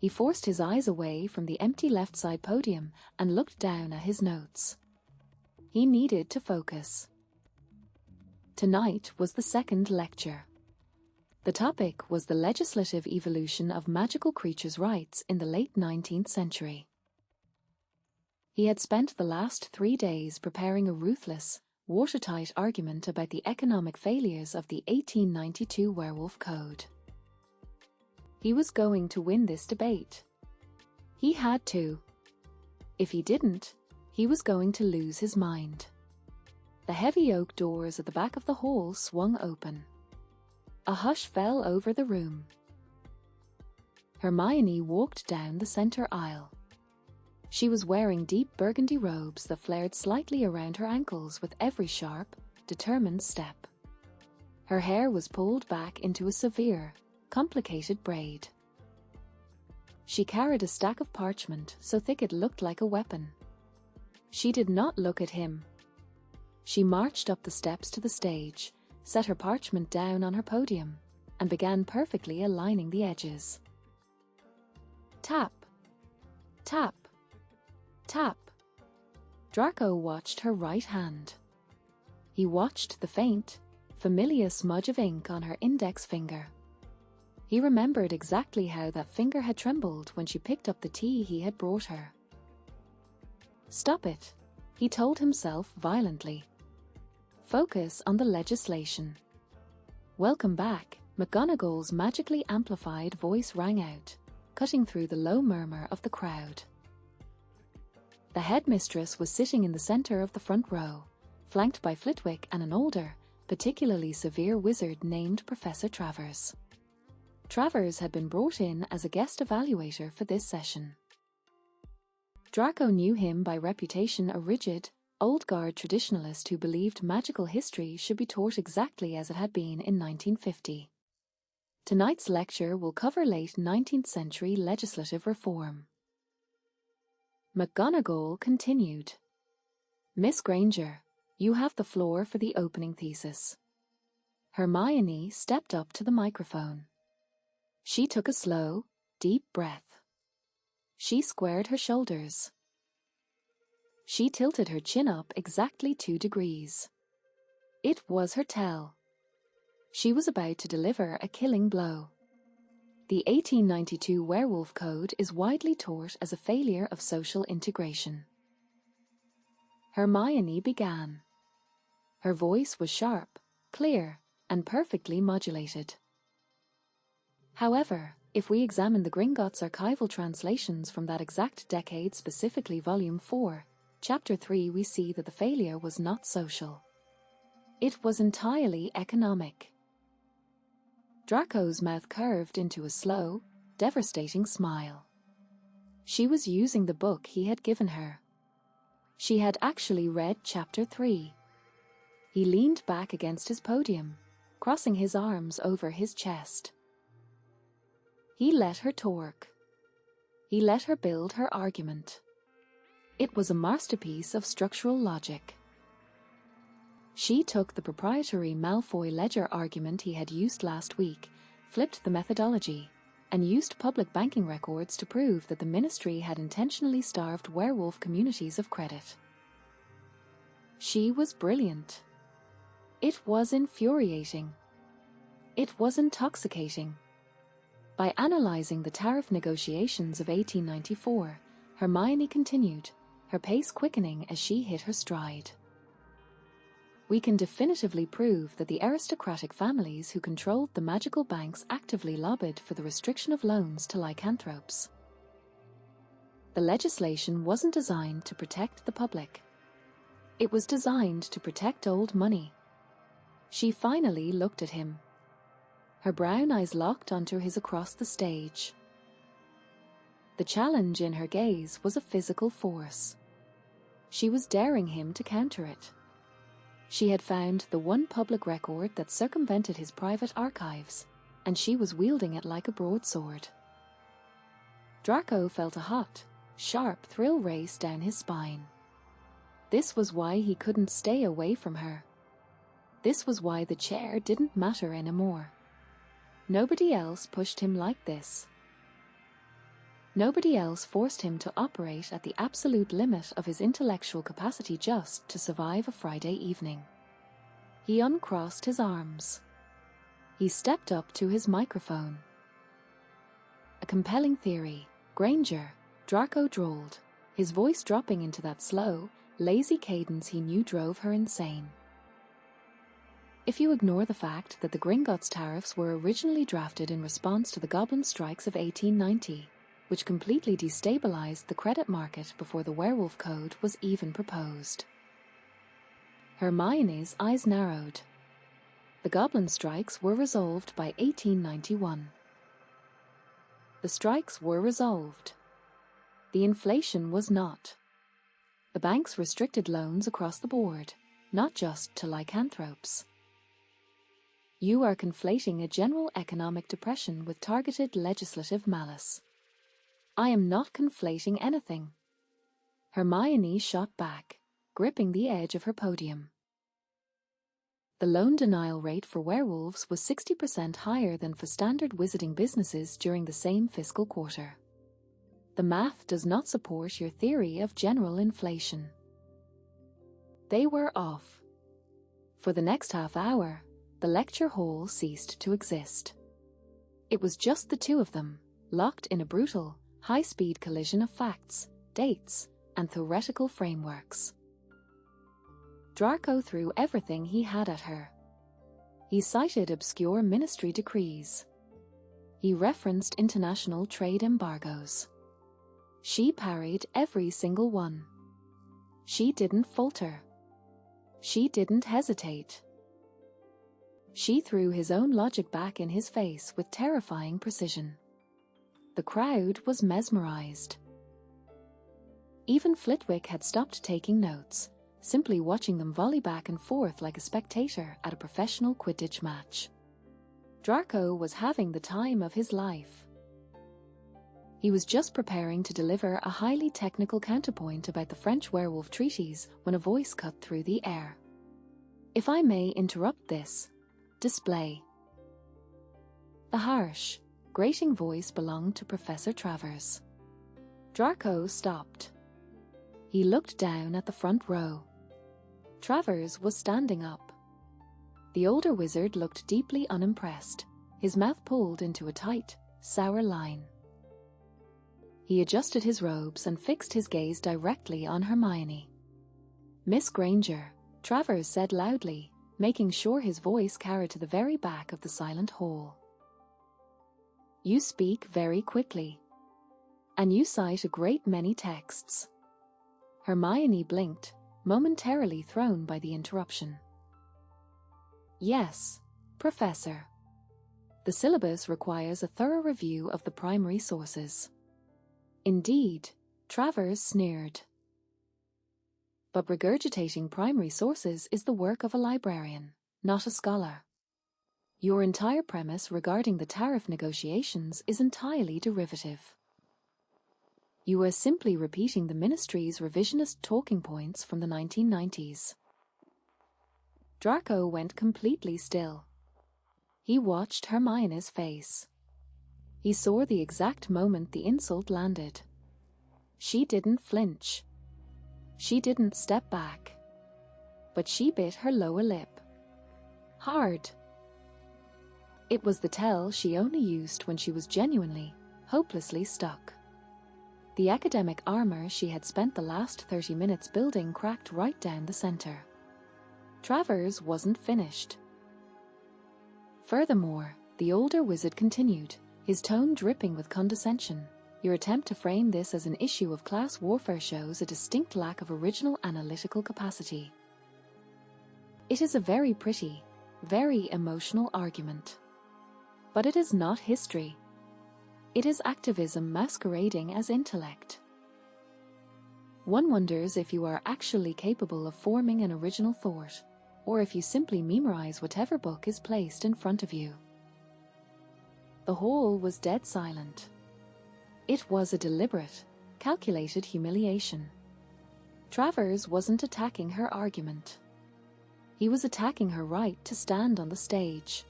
He forced his eyes away from the empty left-side podium and looked down at his notes. He needed to focus. Tonight was the second lecture. The topic was the legislative evolution of magical creatures' rights in the late 19th century. He had spent the last 3 days preparing a ruthless, watertight argument about the economic failures of the 1892 Werewolf Code. He was going to win this debate. He had to. If he didn't, he was going to lose his mind. The heavy oak doors at the back of the hall swung open. A hush fell over the room. Hermione walked down the center aisle. She was wearing deep burgundy robes that flared slightly around her ankles with every sharp, determined step. Her hair was pulled back into a severe, complicated braid. She carried a stack of parchment so thick it looked like a weapon. She did not look at him. She marched up the steps to the stage, set her parchment down on her podium, and began perfectly aligning the edges. Tap, tap, tap. Draco watched her right hand. He watched the faint, familiar smudge of ink on her index finger. He remembered exactly how that finger had trembled when she picked up the tea he had brought her. Stop it, he told himself violently. Focus on the legislation. Welcome back, McGonagall's magically amplified voice rang out, cutting through the low murmur of the crowd. The headmistress was sitting in the center of the front row, flanked by Flitwick and an older, particularly severe wizard named Professor Travers. Travers had been brought in as a guest evaluator for this session. Draco knew him by reputation, a rigid, old-guard traditionalist who believed magical history should be taught exactly as it had been in 1950. Tonight's lecture will cover late 19th century legislative reform. McGonagall continued. Miss Granger, you have the floor for the opening thesis. Hermione stepped up to the microphone. She took a slow, deep breath. She squared her shoulders. She tilted her chin up exactly 2 degrees. It was her tell. She was about to deliver a killing blow. The 1892 Werewolf Code is widely taught as a failure of social integration. Hermione began. Her voice was sharp, clear, and perfectly modulated. However, if we examine the Gringotts archival translations from that exact decade, specifically Volume 4, Chapter 3, we see that the failure was not social. It was entirely economic. Draco's mouth curved into a slow, devastating smile. She was using the book he had given her. She had actually read Chapter 3. He leaned back against his podium, crossing his arms over his chest. He let her talk. He let her build her argument. It was a masterpiece of structural logic. She took the proprietary Malfoy ledger argument he had used last week, flipped the methodology, and used public banking records to prove that the Ministry had intentionally starved werewolf communities of credit. She was brilliant. It was infuriating. It was intoxicating. By analyzing the tariff negotiations of 1894, Hermione continued, her pace quickening as she hit her stride. We can definitively prove that the aristocratic families who controlled the magical banks actively lobbied for the restriction of loans to lycanthropes. The legislation wasn't designed to protect the public. It was designed to protect old money. She finally looked at him. Her brown eyes locked onto his across the stage. The challenge in her gaze was a physical force. She was daring him to counter it. She had found the one public record that circumvented his private archives, and she was wielding it like a broadsword. Draco felt a hot, sharp thrill race down his spine. This was why he couldn't stay away from her. This was why the chair didn't matter anymore. Nobody else pushed him like this. Nobody else forced him to operate at the absolute limit of his intellectual capacity just to survive a Friday evening. He uncrossed his arms. He stepped up to his microphone. "A compelling theory, Granger," Draco drawled, his voice dropping into that slow, lazy cadence he knew drove her insane. "If you ignore the fact that the Gringotts tariffs were originally drafted in response to the Goblin strikes of 1890, which completely destabilized the credit market before the Werewolf Code was even proposed." Hermione's eyes narrowed. The Goblin strikes were resolved by 1891. The strikes were resolved. The inflation was not. The banks restricted loans across the board, not just to lycanthropes. You are conflating a general economic depression with targeted legislative malice. I am not conflating anything. Hermione shot back, gripping the edge of her podium. The loan denial rate for werewolves was 60% higher than for standard wizarding businesses during the same fiscal quarter. The math does not support your theory of general inflation. They were off. For the next half hour, the lecture hall ceased to exist. It was just the two of them, locked in a brutal, high-speed collision of facts, dates, and theoretical frameworks. Draco threw everything he had at her. He cited obscure ministry decrees. He referenced international trade embargoes. She parried every single one. She didn't falter. She didn't hesitate. She threw his own logic back in his face with terrifying precision. The crowd was mesmerized. Even Flitwick had stopped taking notes, simply watching them volley back and forth like a spectator at a professional Quidditch match. Draco was having the time of his life. He was just preparing to deliver a highly technical counterpoint about the French werewolf treaties when a voice cut through the air. "If I may interrupt this display." The harsh, grating voice belonged to Professor Travers. Draco stopped. He looked down at the front row. Travers was standing up. The older wizard looked deeply unimpressed, his mouth pulled into a tight, sour line. He adjusted his robes and fixed his gaze directly on Hermione. "Miss Granger," Travers said loudly, making sure his voice carried to the very back of the silent hall. "You speak very quickly. And you cite a great many texts." Hermione blinked, momentarily thrown by the interruption. "Yes, Professor. The syllabus requires a thorough review of the primary sources." "Indeed," Travers sneered. "But regurgitating primary sources is the work of a librarian, not a scholar. Your entire premise regarding the tariff negotiations is entirely derivative. You are simply repeating the ministry's revisionist talking points from the 1990s. Draco went completely still. He watched Hermione's face. He saw the exact moment the insult landed. She didn't flinch. She didn't step back. But she bit her lower lip. Hard. It was the tell she only used when she was genuinely, hopelessly stuck. The academic armor she had spent the last 30 minutes building cracked right down the center. Travers wasn't finished. Furthermore, the older wizard continued, his tone dripping with condescension. Your attempt to frame this as an issue of class warfare shows a distinct lack of original analytical capacity. It is a very pretty, very emotional argument. But it is not history. It is activism masquerading as intellect. One wonders if you are actually capable of forming an original thought, or if you simply memorize whatever book is placed in front of you. The hall was dead silent. It was a deliberate, calculated humiliation. Travers wasn't attacking her argument. He was attacking her right to stand on the stage.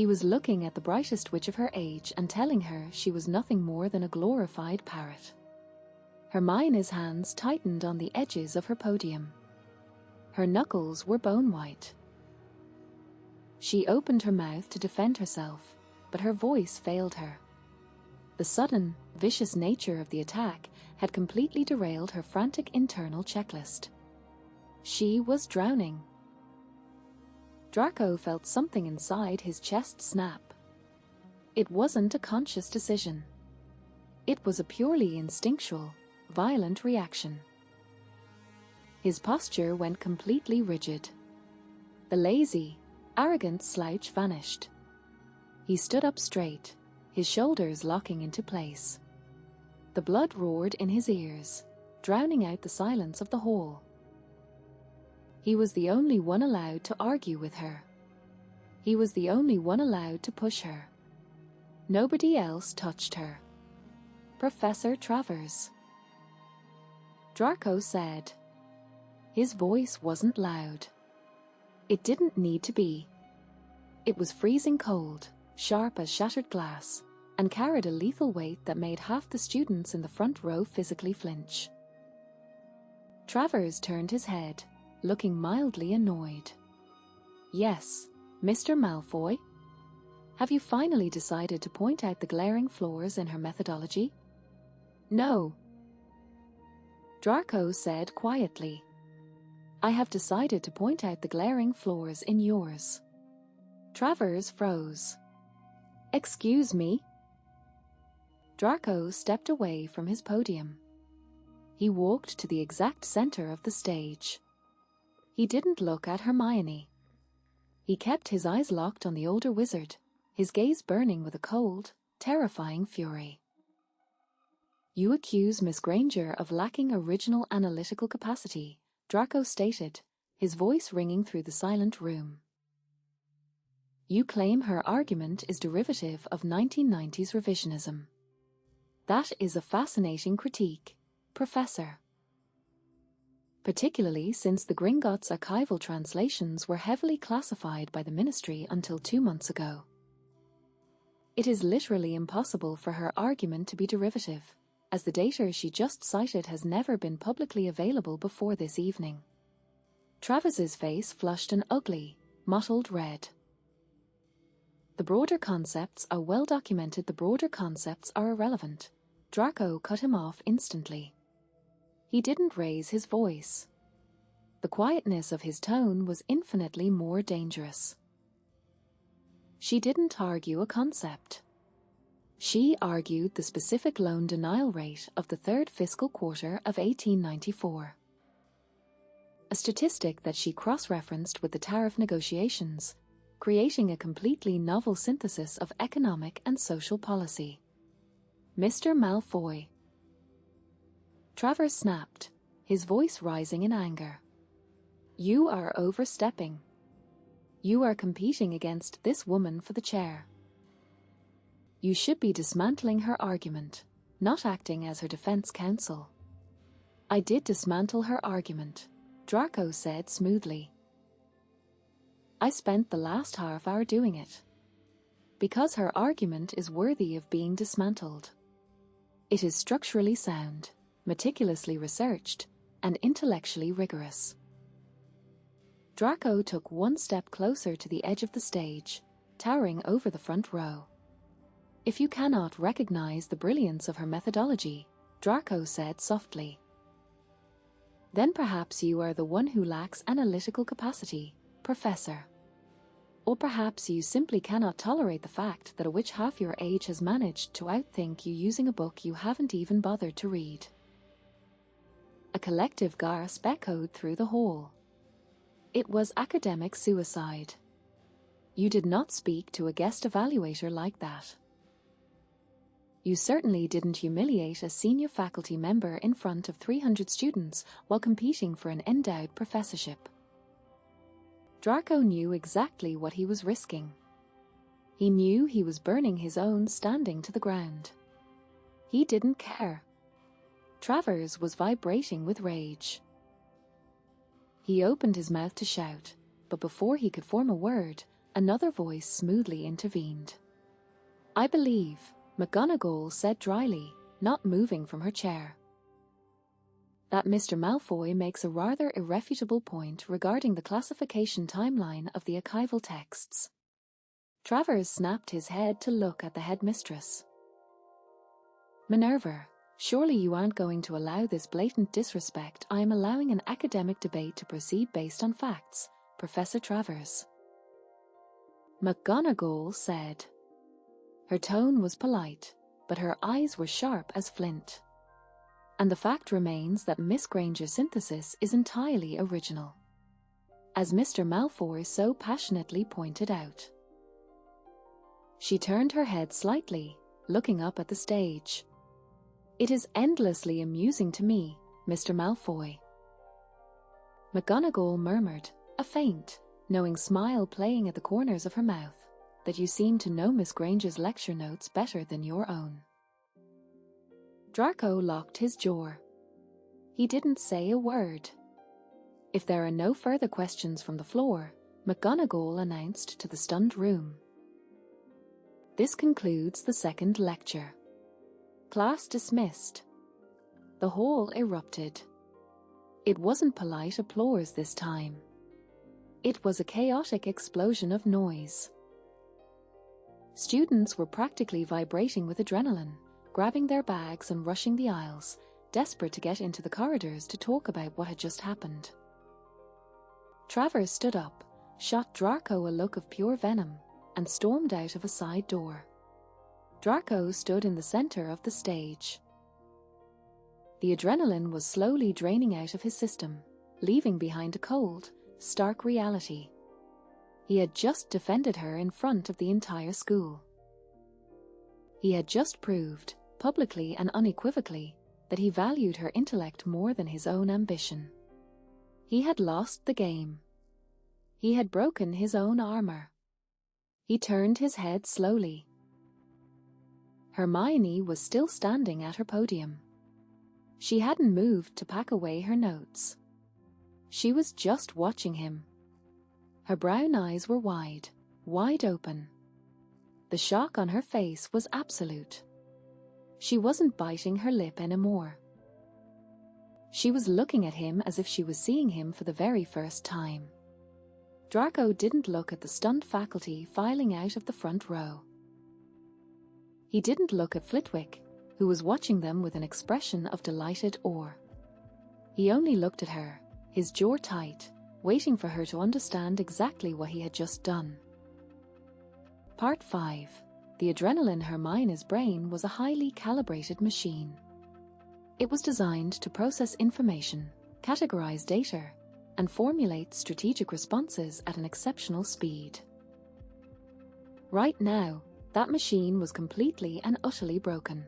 He was looking at the brightest witch of her age and telling her she was nothing more than a glorified parrot. Hermione's hands tightened on the edges of her podium. Her knuckles were bone-white. She opened her mouth to defend herself, but her voice failed her. The sudden, vicious nature of the attack had completely derailed her frantic internal checklist. She was drowning. Draco felt something inside his chest snap. It wasn't a conscious decision. It was a purely instinctual, violent reaction. His posture went completely rigid. The lazy, arrogant slouch vanished. He stood up straight, his shoulders locking into place. The blood roared in his ears, drowning out the silence of the hall. He was the only one allowed to argue with her. He was the only one allowed to push her. Nobody else touched her. Professor Travers. Draco said. His voice wasn't loud. It didn't need to be. It was freezing cold, sharp as shattered glass, and carried a lethal weight that made half the students in the front row physically flinch. Travers turned his head, looking mildly annoyed. Yes, Mr. Malfoy? Have you finally decided to point out the glaring flaws in her methodology? No. Draco said quietly. I have decided to point out the glaring flaws in yours. Travers froze. Excuse me? Draco stepped away from his podium. He walked to the exact center of the stage. He didn't look at Hermione. He kept his eyes locked on the older wizard, his gaze burning with a cold, terrifying fury. You accuse Miss Granger of lacking original analytical capacity, Draco stated, his voice ringing through the silent room. You claim her argument is derivative of 1990s revisionism. That is a fascinating critique, Professor. Particularly since the Gringotts' archival translations were heavily classified by the Ministry until 2 months ago. It is literally impossible for her argument to be derivative, as the data she just cited has never been publicly available before this evening. Travis's face flushed an ugly, mottled red. The broader concepts are well documented. The broader concepts are irrelevant. Draco cut him off instantly. He didn't raise his voice. The quietness of his tone was infinitely more dangerous. She didn't argue a concept. She argued the specific loan denial rate of the third fiscal quarter of 1894. A statistic that she cross-referenced with the tariff negotiations, creating a completely novel synthesis of economic and social policy. Mr. Malfoy. Travers snapped, his voice rising in anger. You are overstepping. You are competing against this woman for the chair. You should be dismantling her argument, not acting as her defense counsel. I did dismantle her argument, Draco said smoothly. I spent the last half hour doing it. Because her argument is worthy of being dismantled. It is structurally sound, meticulously researched, and intellectually rigorous. Draco took one step closer to the edge of the stage, towering over the front row. If you cannot recognize the brilliance of her methodology, Draco said softly, then perhaps you are the one who lacks analytical capacity, Professor. Or perhaps you simply cannot tolerate the fact that a witch half your age has managed to outthink you using a book you haven't even bothered to read. A collective gasp echoed through the hall. It was academic suicide. You did not speak to a guest evaluator like that. You certainly didn't humiliate a senior faculty member in front of 300 students while competing for an endowed professorship. Draco knew exactly what he was risking. He knew he was burning his own standing to the ground. He didn't care. Travers was vibrating with rage. He opened his mouth to shout, but before he could form a word, another voice smoothly intervened. "I believe," McGonagall said dryly, not moving from her chair, "that Mr. Malfoy makes a rather irrefutable point regarding the classification timeline of the archival texts." Travers snapped his head to look at the headmistress. "Minerva, surely you aren't going to allow this blatant disrespect. I am allowing an academic debate to proceed based on facts, Professor Travers," McGonagall said. Her tone was polite, but her eyes were sharp as flint. "And the fact remains that Miss Granger's synthesis is entirely original, as Mr. Malfoy so passionately pointed out." She turned her head slightly, looking up at the stage. "It is endlessly amusing to me, Mr. Malfoy." McGonagall murmured, a faint, knowing smile playing at the corners of her mouth, "that you seem to know Miss Granger's lecture notes better than your own." Draco locked his jaw. He didn't say a word. If there are no further questions from the floor, McGonagall announced to the stunned room, "This concludes the second lecture. Class dismissed." The hall erupted. It wasn't polite applause this time. It was a chaotic explosion of noise. Students were practically vibrating with adrenaline, grabbing their bags and rushing the aisles, desperate to get into the corridors to talk about what had just happened. Travers stood up, shot Draco a look of pure venom, and stormed out of a side door. Draco stood in the center of the stage. The adrenaline was slowly draining out of his system, leaving behind a cold, stark reality. He had just defended her in front of the entire school. He had just proved, publicly and unequivocally, that he valued her intellect more than his own ambition. He had lost the game. He had broken his own armor. He turned his head slowly. Hermione was still standing at her podium. She hadn't moved to pack away her notes. She was just watching him. Her brown eyes were wide, wide open. The shock on her face was absolute. She wasn't biting her lip anymore. She was looking at him as if she was seeing him for the very first time. Draco didn't look at the stunned faculty filing out of the front row. He didn't look at Flitwick, who was watching them with an expression of delighted awe. He only looked at her, his jaw tight, waiting for her to understand exactly what he had just done. Part 5. The adrenaline in Hermione's brain was a highly calibrated machine. It was designed to process information, categorize data, and formulate strategic responses at an exceptional speed. Right now, that machine was completely and utterly broken.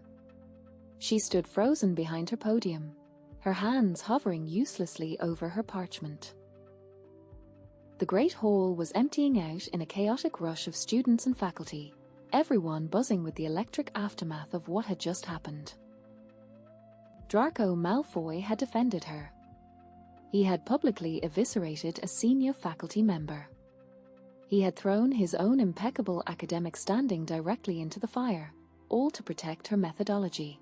She stood frozen behind her podium, her hands hovering uselessly over her parchment. The great hall was emptying out in a chaotic rush of students and faculty, everyone buzzing with the electric aftermath of what had just happened. Draco Malfoy had defended her. He had publicly eviscerated a senior faculty member. He had thrown his own impeccable academic standing directly into the fire, all to protect her methodology.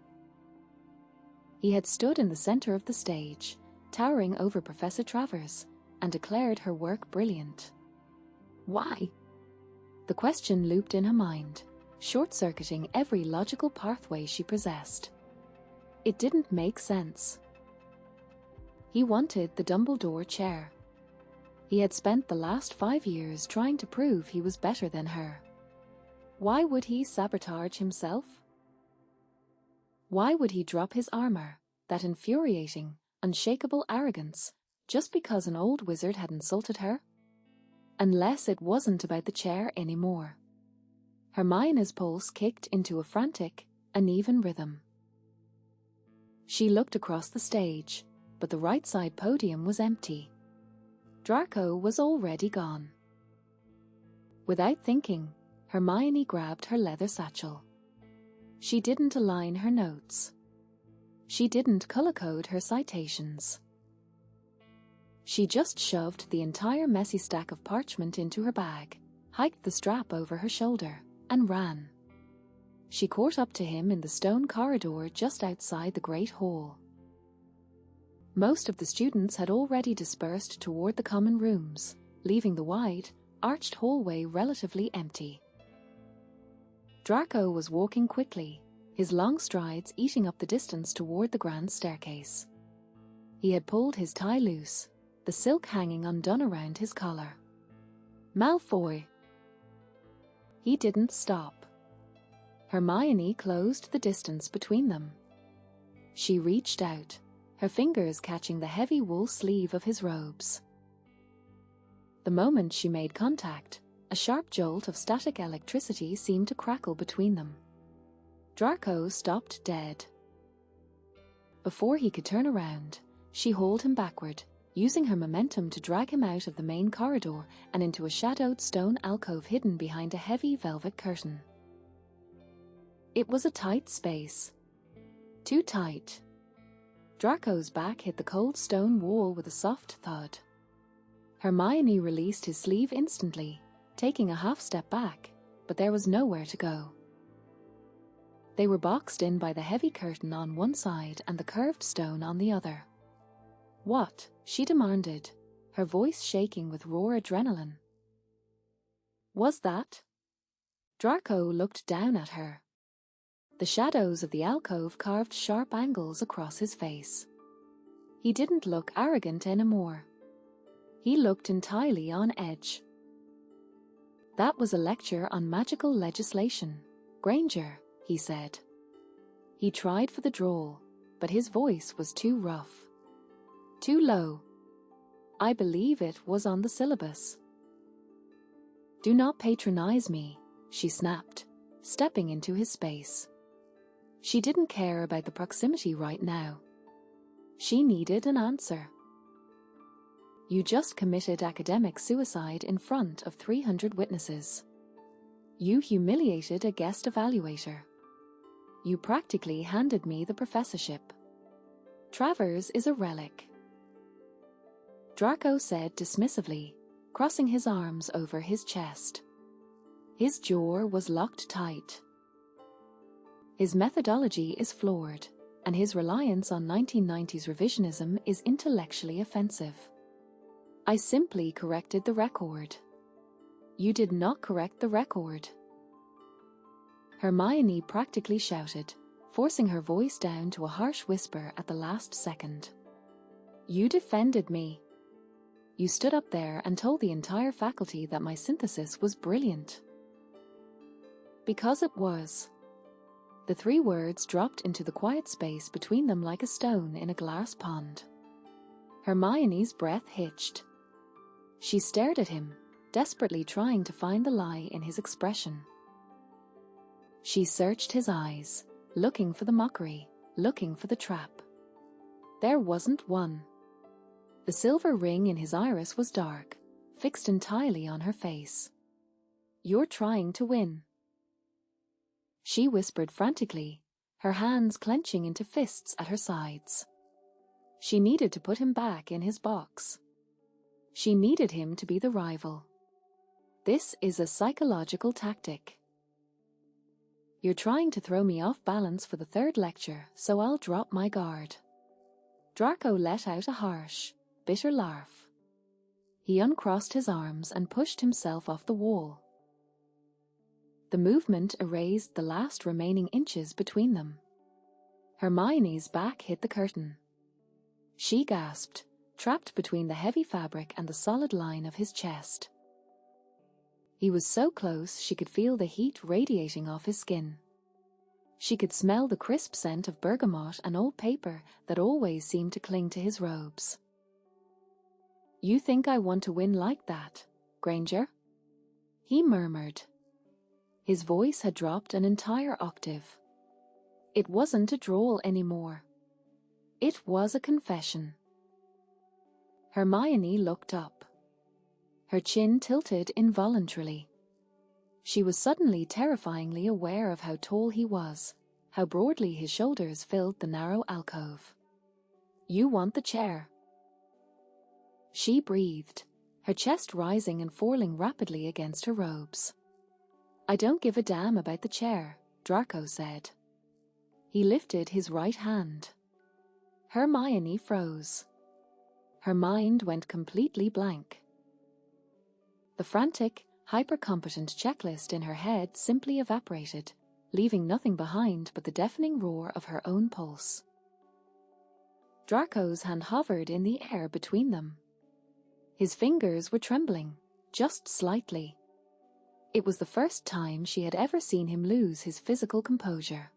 He had stood in the center of the stage, towering over Professor Travers, and declared her work brilliant. Why? The question looped in her mind, short-circuiting every logical pathway she possessed. It didn't make sense. He wanted the Dumbledore chair. He had spent the last 5 years trying to prove he was better than her. Why would he sabotage himself? Why would he drop his armor, that infuriating, unshakable arrogance, just because an old wizard had insulted her? Unless it wasn't about the chair anymore. Hermione's pulse kicked into a frantic, uneven rhythm. She looked across the stage, but the right side podium was empty. Draco was already gone. Without thinking, Hermione grabbed her leather satchel. She didn't align her notes. She didn't color-code her citations. She just shoved the entire messy stack of parchment into her bag, hiked the strap over her shoulder, and ran. She caught up to him in the stone corridor just outside the Great Hall. Most of the students had already dispersed toward the common rooms, leaving the wide, arched hallway relatively empty. Draco was walking quickly, his long strides eating up the distance toward the grand staircase. He had pulled his tie loose, the silk hanging undone around his collar. Malfoy! He didn't stop. Hermione closed the distance between them. She reached out, her fingers catching the heavy wool sleeve of his robes. The moment she made contact, a sharp jolt of static electricity seemed to crackle between them. Draco stopped dead. Before he could turn around, she hauled him backward, using her momentum to drag him out of the main corridor and into a shadowed stone alcove hidden behind a heavy velvet curtain. It was a tight space. Too tight. Draco's back hit the cold stone wall with a soft thud. Hermione released his sleeve instantly, taking a half step back, but there was nowhere to go. They were boxed in by the heavy curtain on one side and the curved stone on the other. What? She demanded, her voice shaking with raw adrenaline. Was that? Draco looked down at her. The shadows of the alcove carved sharp angles across his face. He didn't look arrogant anymore. He looked entirely on edge. That was a lecture on magical legislation, Granger, he said. He tried for the drawl, but his voice was too rough. Too low. I believe it was on the syllabus. Do not patronize me, she snapped, stepping into his space. She didn't care about the proximity right now. She needed an answer. You just committed academic suicide in front of 300 witnesses. You humiliated a guest evaluator. You practically handed me the professorship. Travers is a relic. Draco said dismissively, crossing his arms over his chest. His jaw was locked tight. His methodology is flawed, and his reliance on 1990s revisionism is intellectually offensive. I simply corrected the record. You did not correct the record. Hermione practically shouted, forcing her voice down to a harsh whisper at the last second. You defended me. You stood up there and told the entire faculty that my synthesis was brilliant. Because it was. The three words dropped into the quiet space between them like a stone in a glass pond. Hermione's breath hitched. She stared at him, desperately trying to find the lie in his expression. She searched his eyes, looking for the mockery, looking for the trap. There wasn't one. The silver ring in his iris was dark, fixed entirely on her face. You're trying to win. She whispered frantically, her hands clenching into fists at her sides. She needed to put him back in his box. She needed him to be the rival. This is a psychological tactic. You're trying to throw me off balance for the third lecture, so I'll drop my guard. Draco let out a harsh, bitter laugh. He uncrossed his arms and pushed himself off the wall. The movement erased the last remaining inches between them. Hermione's back hit the curtain. She gasped, trapped between the heavy fabric and the solid line of his chest. He was so close she could feel the heat radiating off his skin. She could smell the crisp scent of bergamot and old paper that always seemed to cling to his robes. You think I want to win like that, Granger? He murmured. His voice had dropped an entire octave. It wasn't a drawl anymore. It was a confession. Hermione looked up. Her chin tilted involuntarily. She was suddenly terrifyingly aware of how tall he was, how broadly his shoulders filled the narrow alcove. You want the chair. She breathed, her chest rising and falling rapidly against her robes. "I don't give a damn about the chair," Draco said. He lifted his right hand. Hermione froze. Her mind went completely blank. The frantic, hyper-competent checklist in her head simply evaporated, leaving nothing behind but the deafening roar of her own pulse. Draco's hand hovered in the air between them. His fingers were trembling, just slightly. It was the first time she had ever seen him lose his physical composure.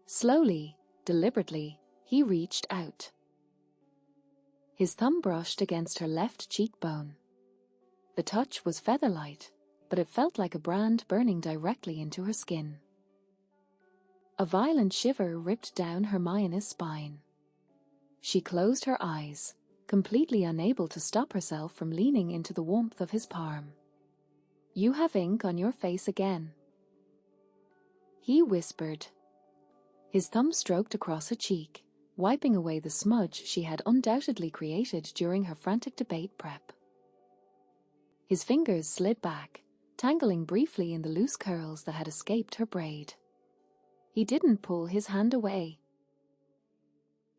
Slowly, deliberately, he reached out. His thumb brushed against her left cheekbone. The touch was feather-light, but it felt like a brand burning directly into her skin. A violent shiver ripped down Hermione's spine. She closed her eyes, completely unable to stop herself from leaning into the warmth of his palm. "You have ink on your face again," he whispered. His thumb stroked across her cheek, wiping away the smudge she had undoubtedly created during her frantic debate prep. His fingers slid back, tangling briefly in the loose curls that had escaped her braid. He didn't pull his hand away.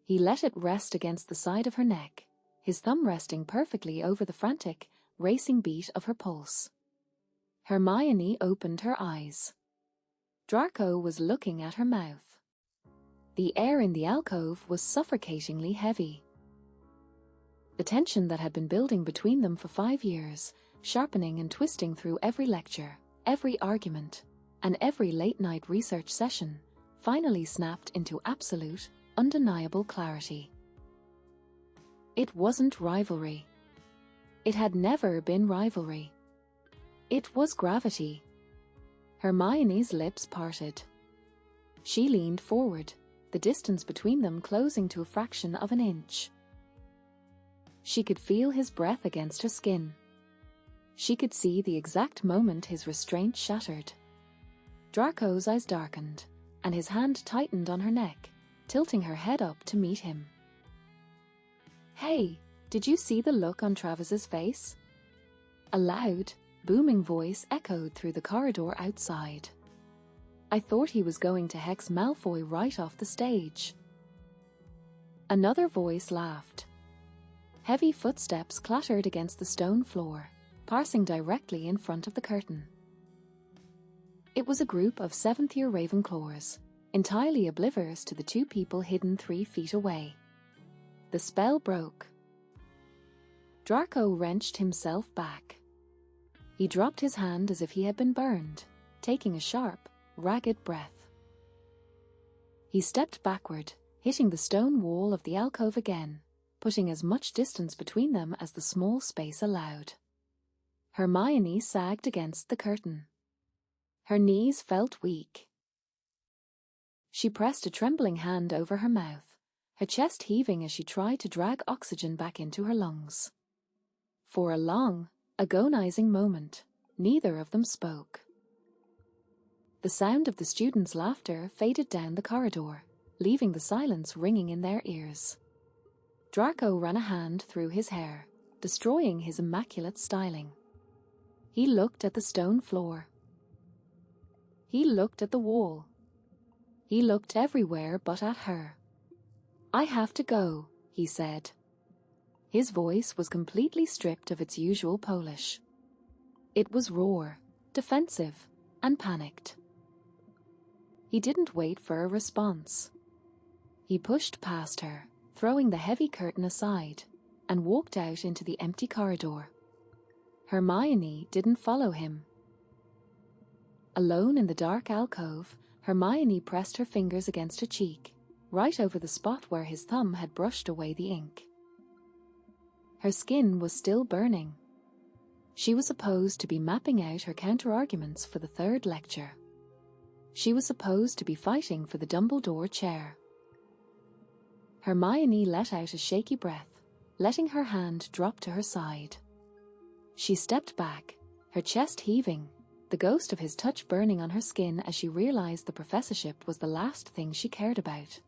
He let it rest against the side of her neck, his thumb resting perfectly over the frantic, racing beat of her pulse. Hermione opened her eyes. Draco was looking at her mouth. The air in the alcove was suffocatingly heavy. The tension that had been building between them for 5 years, sharpening and twisting through every lecture, every argument, and every late-night research session, finally snapped into absolute, undeniable clarity. It wasn't rivalry. It had never been rivalry. It was gravity. Hermione's lips parted. She leaned forward, the distance between them closing to a fraction of an inch. She could feel his breath against her skin. She could see the exact moment his restraint shattered. Draco's eyes darkened, and his hand tightened on her neck, tilting her head up to meet him. "Hey, did you see the look on Travis's face?" A loud, booming voice echoed through the corridor outside. "I thought he was going to hex Malfoy right off the stage." Another voice laughed. Heavy footsteps clattered against the stone floor, passing directly in front of the curtain. It was a group of 7th-year Ravenclaws, entirely oblivious to the 2 people hidden 3 feet away. The spell broke. Draco wrenched himself back. He dropped his hand as if he had been burned, taking a sharp, ragged breath. He stepped backward, hitting the stone wall of the alcove again, putting as much distance between them as the small space allowed. Hermione sagged against the curtain. Her knees felt weak. She pressed a trembling hand over her mouth, her chest heaving as she tried to drag oxygen back into her lungs. For a long, agonizing moment, neither of them spoke. The sound of the students' laughter faded down the corridor, leaving the silence ringing in their ears. Draco ran a hand through his hair, destroying his immaculate styling. He looked at the stone floor. He looked at the wall. He looked everywhere but at her. "I have to go," he said. His voice was completely stripped of its usual Polish. It was raw, defensive, and panicked. He didn't wait for a response. He pushed past her, throwing the heavy curtain aside, and walked out into the empty corridor. Hermione didn't follow him. Alone in the dark alcove, Hermione pressed her fingers against her cheek, right over the spot where his thumb had brushed away the ink. Her skin was still burning. She was supposed to be mapping out her counter-arguments for the 3rd lecture. She was supposed to be fighting for the Dumbledore chair. Hermione let out a shaky breath, letting her hand drop to her side. She stepped back, her chest heaving, the ghost of his touch burning on her skin as she realized the professorship was the last thing she cared about.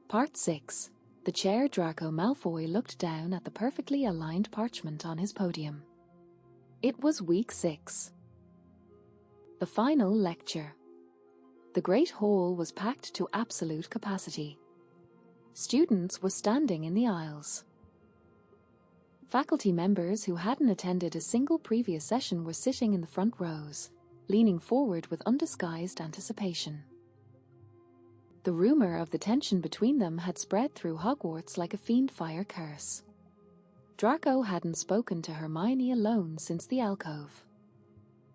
Part 6. The chair Draco Malfoy looked down at the perfectly aligned parchment on his podium. It was week 6. The final lecture. The Great Hall was packed to absolute capacity. Students were standing in the aisles. Faculty members who hadn't attended a single previous session were sitting in the front rows, leaning forward with undisguised anticipation. The rumor of the tension between them had spread through Hogwarts like a fiend-fire curse. Draco hadn't spoken to Hermione alone since the alcove.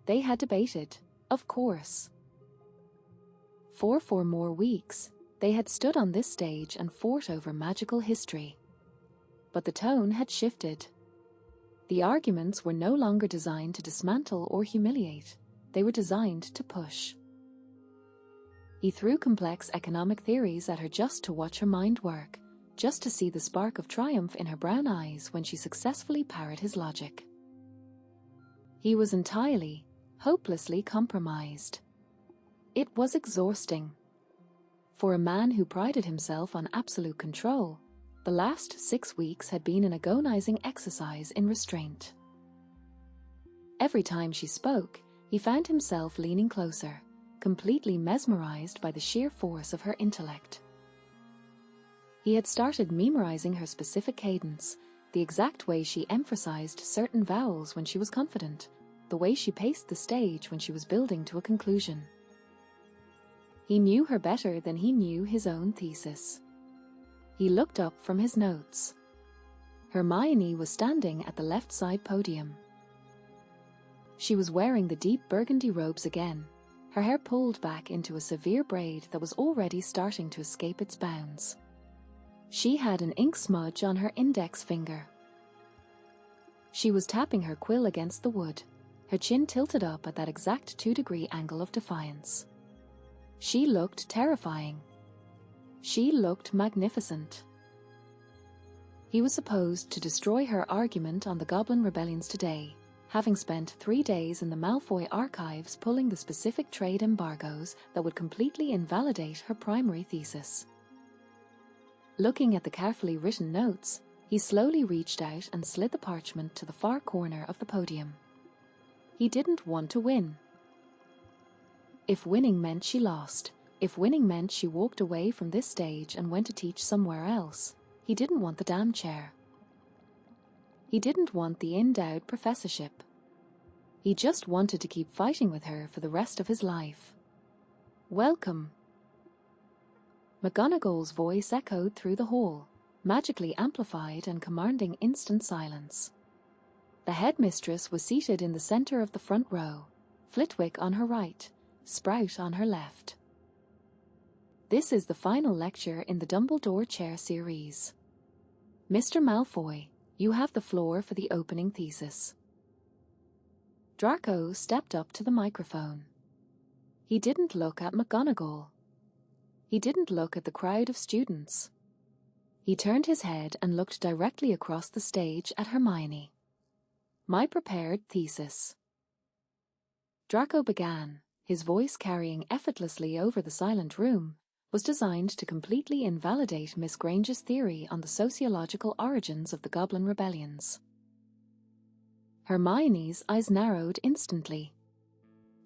They had debated, of course. For 4 more weeks, they had stood on this stage and fought over magical history. But the tone had shifted. The arguments were no longer designed to dismantle or humiliate. They were designed to push. He threw complex economic theories at her just to watch her mind work, just to see the spark of triumph in her brown eyes when she successfully parried his logic. He was entirely, hopelessly compromised. It was exhausting. For a man who prided himself on absolute control, the last 6 weeks had been an agonizing exercise in restraint. Every time she spoke, he found himself leaning closer, completely mesmerized by the sheer force of her intellect. He had started memorizing her specific cadence, the exact way she emphasized certain vowels when she was confident, the way she paced the stage when she was building to a conclusion. He knew her better than he knew his own thesis. He looked up from his notes. Hermione was standing at the left side podium. She was wearing the deep burgundy robes again, her hair pulled back into a severe braid that was already starting to escape its bounds. She had an ink smudge on her index finger. She was tapping her quill against the wood, her chin tilted up at that exact 2-degree angle of defiance. She looked terrifying. She looked magnificent. He was supposed to destroy her argument on the Goblin Rebellions today, having spent 3 days in the Malfoy archives pulling the specific trade embargoes that would completely invalidate her primary thesis. Looking at the carefully written notes, he slowly reached out and slid the parchment to the far corner of the podium. He didn't want to win. If winning meant she lost, if winning meant she walked away from this stage and went to teach somewhere else, he didn't want the damn chair. He didn't want the endowed professorship. He just wanted to keep fighting with her for the rest of his life. Welcome. McGonagall's voice echoed through the hall, magically amplified and commanding instant silence. The headmistress was seated in the center of the front row, Flitwick on her right, Sprout on her left. This is the final lecture in the Dumbledore Chair series. Mr. Malfoy, you have the floor for the opening thesis. Draco stepped up to the microphone. He didn't look at McGonagall. He didn't look at the crowd of students. He turned his head and looked directly across the stage at Hermione. My prepared thesis. Draco began, his voice carrying effortlessly over the silent room, was designed to completely invalidate Miss Granger's theory on the sociological origins of the Goblin Rebellions. Hermione's eyes narrowed instantly.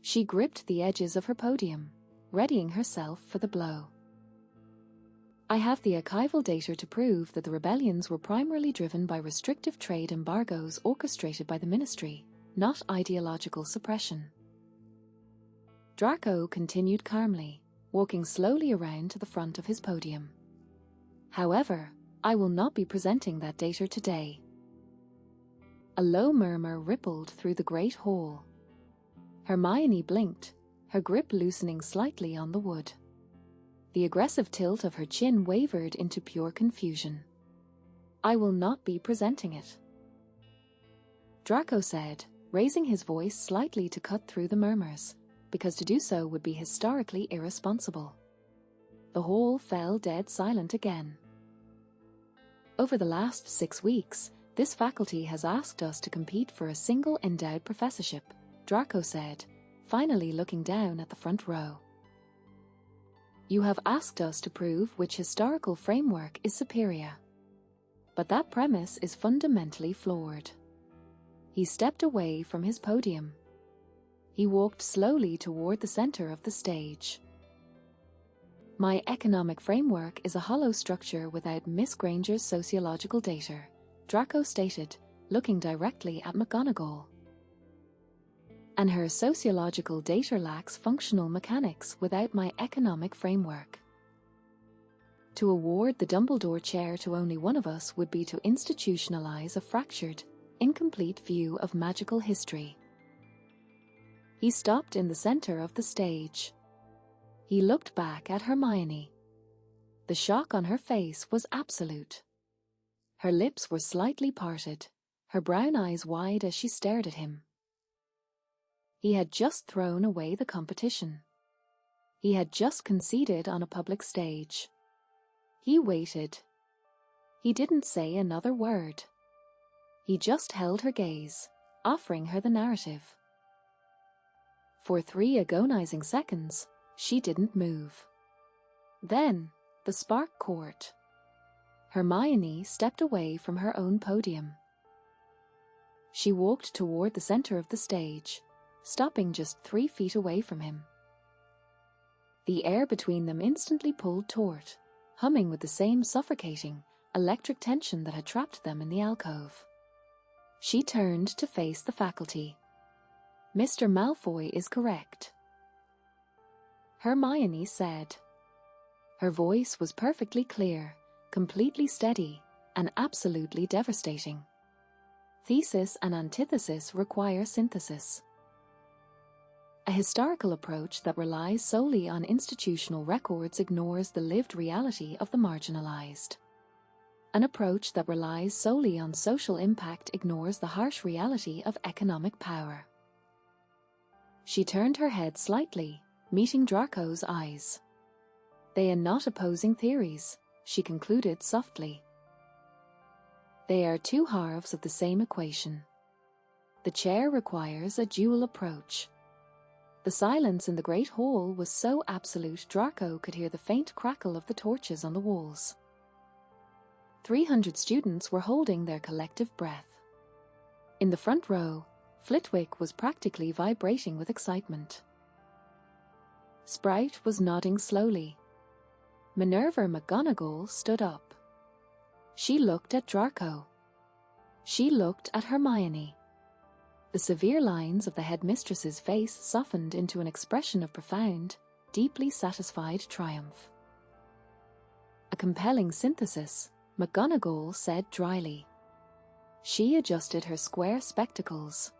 She gripped the edges of her podium, readying herself for the blow. I have the archival data to prove that the rebellions were primarily driven by restrictive trade embargoes orchestrated by the Ministry, not ideological suppression. Draco continued calmly, walking slowly around to the front of his podium. However, I will not be presenting that data today. A low murmur rippled through the great hall. Hermione blinked, her grip loosening slightly on the wood. The aggressive tilt of her chin wavered into pure confusion. I will not be presenting it, Draco said, raising his voice slightly to cut through the murmurs, because to do so would be historically irresponsible. The hall fell dead silent again. Over the last 6 weeks, this faculty has asked us to compete for a single endowed professorship, Draco said, finally looking down at the front row. You have asked us to prove which historical framework is superior. But that premise is fundamentally flawed. He stepped away from his podium. He walked slowly toward the center of the stage. My economic framework is a hollow structure without Miss Granger's sociological data, Draco stated, looking directly at McGonagall. And her sociological data lacks functional mechanics without my economic framework. To award the Dumbledore chair to only one of us would be to institutionalize a fractured, incomplete view of magical history. He stopped in the center of the stage. He looked back at Hermione. The shock on her face was absolute. Her lips were slightly parted, her brown eyes wide as she stared at him. He had just thrown away the competition. He had just conceded on a public stage. He waited. He didn't say another word. He just held her gaze, offering her the narrative. For 3 agonizing seconds, she didn't move. Then, the spark caught. Hermione stepped away from her own podium. She walked toward the center of the stage, stopping just 3 feet away from him. The air between them instantly pulled taut, humming with the same suffocating, electric tension that had trapped them in the alcove. She turned to face the faculty. Mr. Malfoy is correct, Hermione said. Her voice was perfectly clear, completely steady, and absolutely devastating. Thesis and antithesis require synthesis. A historical approach that relies solely on institutional records ignores the lived reality of the marginalized. An approach that relies solely on social impact ignores the harsh reality of economic power. She turned her head slightly, meeting Draco's eyes. They are not opposing theories, she concluded softly. They are 2 halves of the same equation. The chair requires a dual approach. The silence in the great hall was so absolute Draco could hear the faint crackle of the torches on the walls. 300 students were holding their collective breath. In the front row, Flitwick was practically vibrating with excitement. Sprite was nodding slowly. Minerva McGonagall stood up. She looked at Draco. She looked at Hermione. The severe lines of the headmistress's face softened into an expression of profound, deeply satisfied triumph. A compelling synthesis, McGonagall said dryly. She adjusted her square spectacles.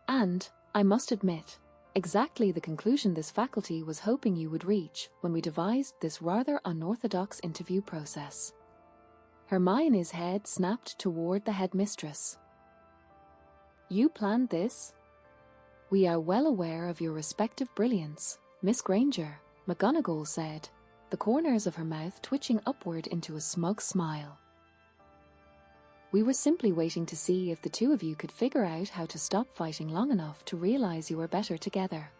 And, I must admit, exactly the conclusion this faculty was hoping you would reach when we devised this rather unorthodox interview process. Hermione's head snapped toward the headmistress. You planned this? We are well aware of your respective brilliance, Miss Granger, McGonagall said, the corners of her mouth twitching upward into a smug smile. We were simply waiting to see if the 2 of you could figure out how to stop fighting long enough to realize you were better together.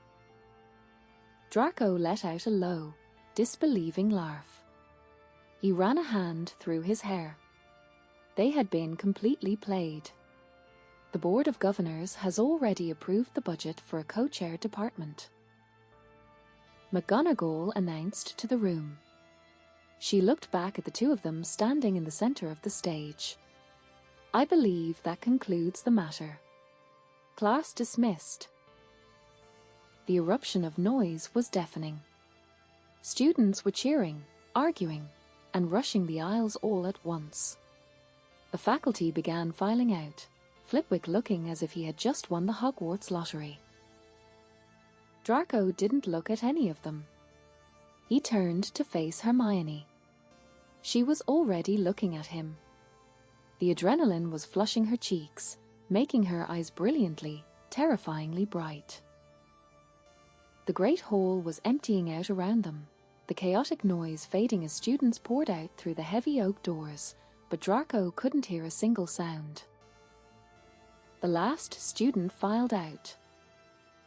Draco let out a low, disbelieving laugh. He ran a hand through his hair. They had been completely played. The Board of Governors has already approved the budget for a co-chair department. McGonagall announced to the room. She looked back at the 2 of them standing in the center of the stage. I believe that concludes the matter. Class dismissed. The eruption of noise was deafening. Students were cheering, arguing, and rushing the aisles all at once. The faculty began filing out, Flitwick looking as if he had just won the Hogwarts lottery. Draco didn't look at any of them. He turned to face Hermione. She was already looking at him. The adrenaline was flushing her cheeks, making her eyes brilliantly, terrifyingly bright. The great hall was emptying out around them, the chaotic noise fading as students poured out through the heavy oak doors, but Draco couldn't hear a single sound. The last student filed out.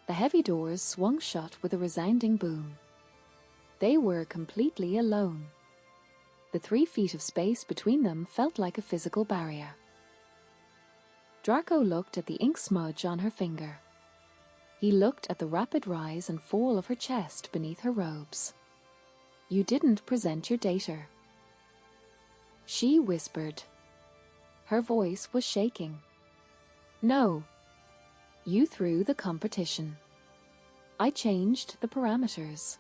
The heavy doors swung shut with a resounding boom. They were completely alone. The 3 feet of space between them felt like a physical barrier. Draco looked at the ink smudge on her finger. He looked at the rapid rise and fall of her chest beneath her robes. "You didn't present your data," she whispered. Her voice was shaking. "No. You threw the competition. I changed the parameters."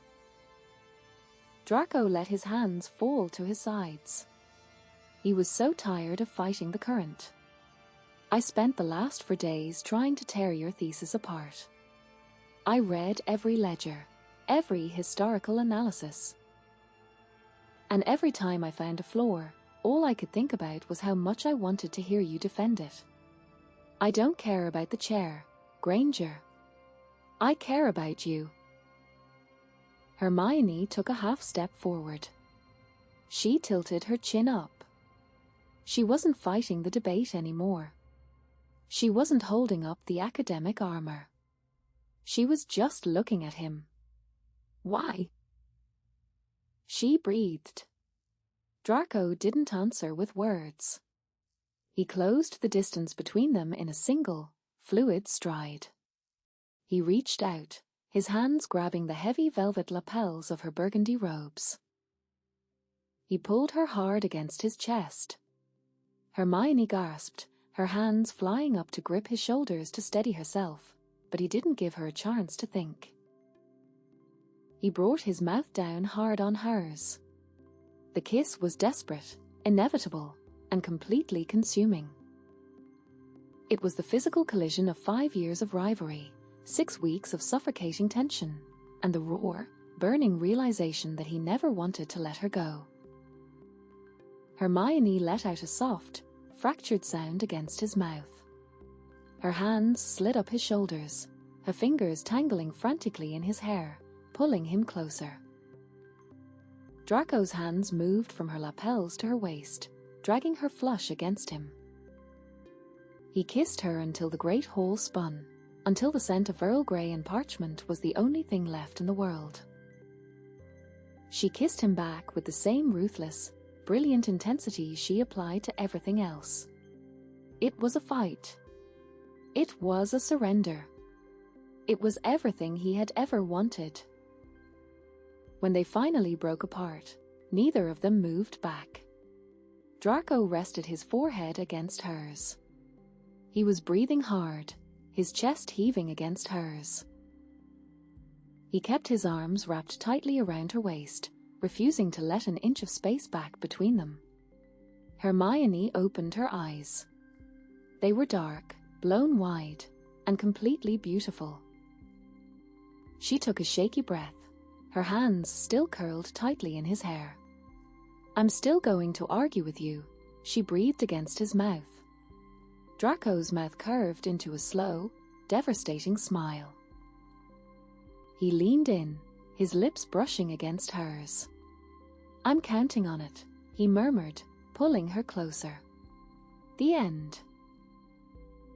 Draco let his hands fall to his sides. He was so tired of fighting the current. "I spent the last 4 days trying to tear your thesis apart. I read every ledger, every historical analysis. And every time I found a flaw, all I could think about was how much I wanted to hear you defend it. I don't care about the chair, Granger. I care about you." Hermione took a half step forward. She tilted her chin up. She wasn't fighting the debate anymore. She wasn't holding up the academic armor. She was just looking at him. "Why?" she breathed. Draco didn't answer with words. He closed the distance between them in a single, fluid stride. He reached out, his hands grabbing the heavy velvet lapels of her burgundy robes. He pulled her hard against his chest. Hermione gasped, her hands flying up to grip his shoulders to steady herself, but he didn't give her a chance to think. He brought his mouth down hard on hers. The kiss was desperate, inevitable, and completely consuming. It was the physical collision of 5 years of rivalry, 6 weeks of suffocating tension, and the raw, burning realization that he never wanted to let her go. Hermione let out a soft, fractured sound against his mouth. Her hands slid up his shoulders, her fingers tangling frantically in his hair, pulling him closer. Draco's hands moved from her lapels to her waist, dragging her flush against him. He kissed her until the great hall spun, until the scent of Earl Grey and parchment was the only thing left in the world. She kissed him back with the same ruthless, brilliant intensity she applied to everything else. It was a fight. It was a surrender. It was everything he had ever wanted. When they finally broke apart, neither of them moved back. Draco rested his forehead against hers. He was breathing hard, his chest heaving against hers. He kept his arms wrapped tightly around her waist, refusing to let an inch of space back between them. Hermione opened her eyes. They were dark, blown wide, and completely beautiful. She took a shaky breath, her hands still curled tightly in his hair. "I'm still going to argue with you," she breathed against his mouth. Draco's mouth curved into a slow, devastating smile. He leaned in, his lips brushing against hers. "I'm counting on it," he murmured, pulling her closer. The end.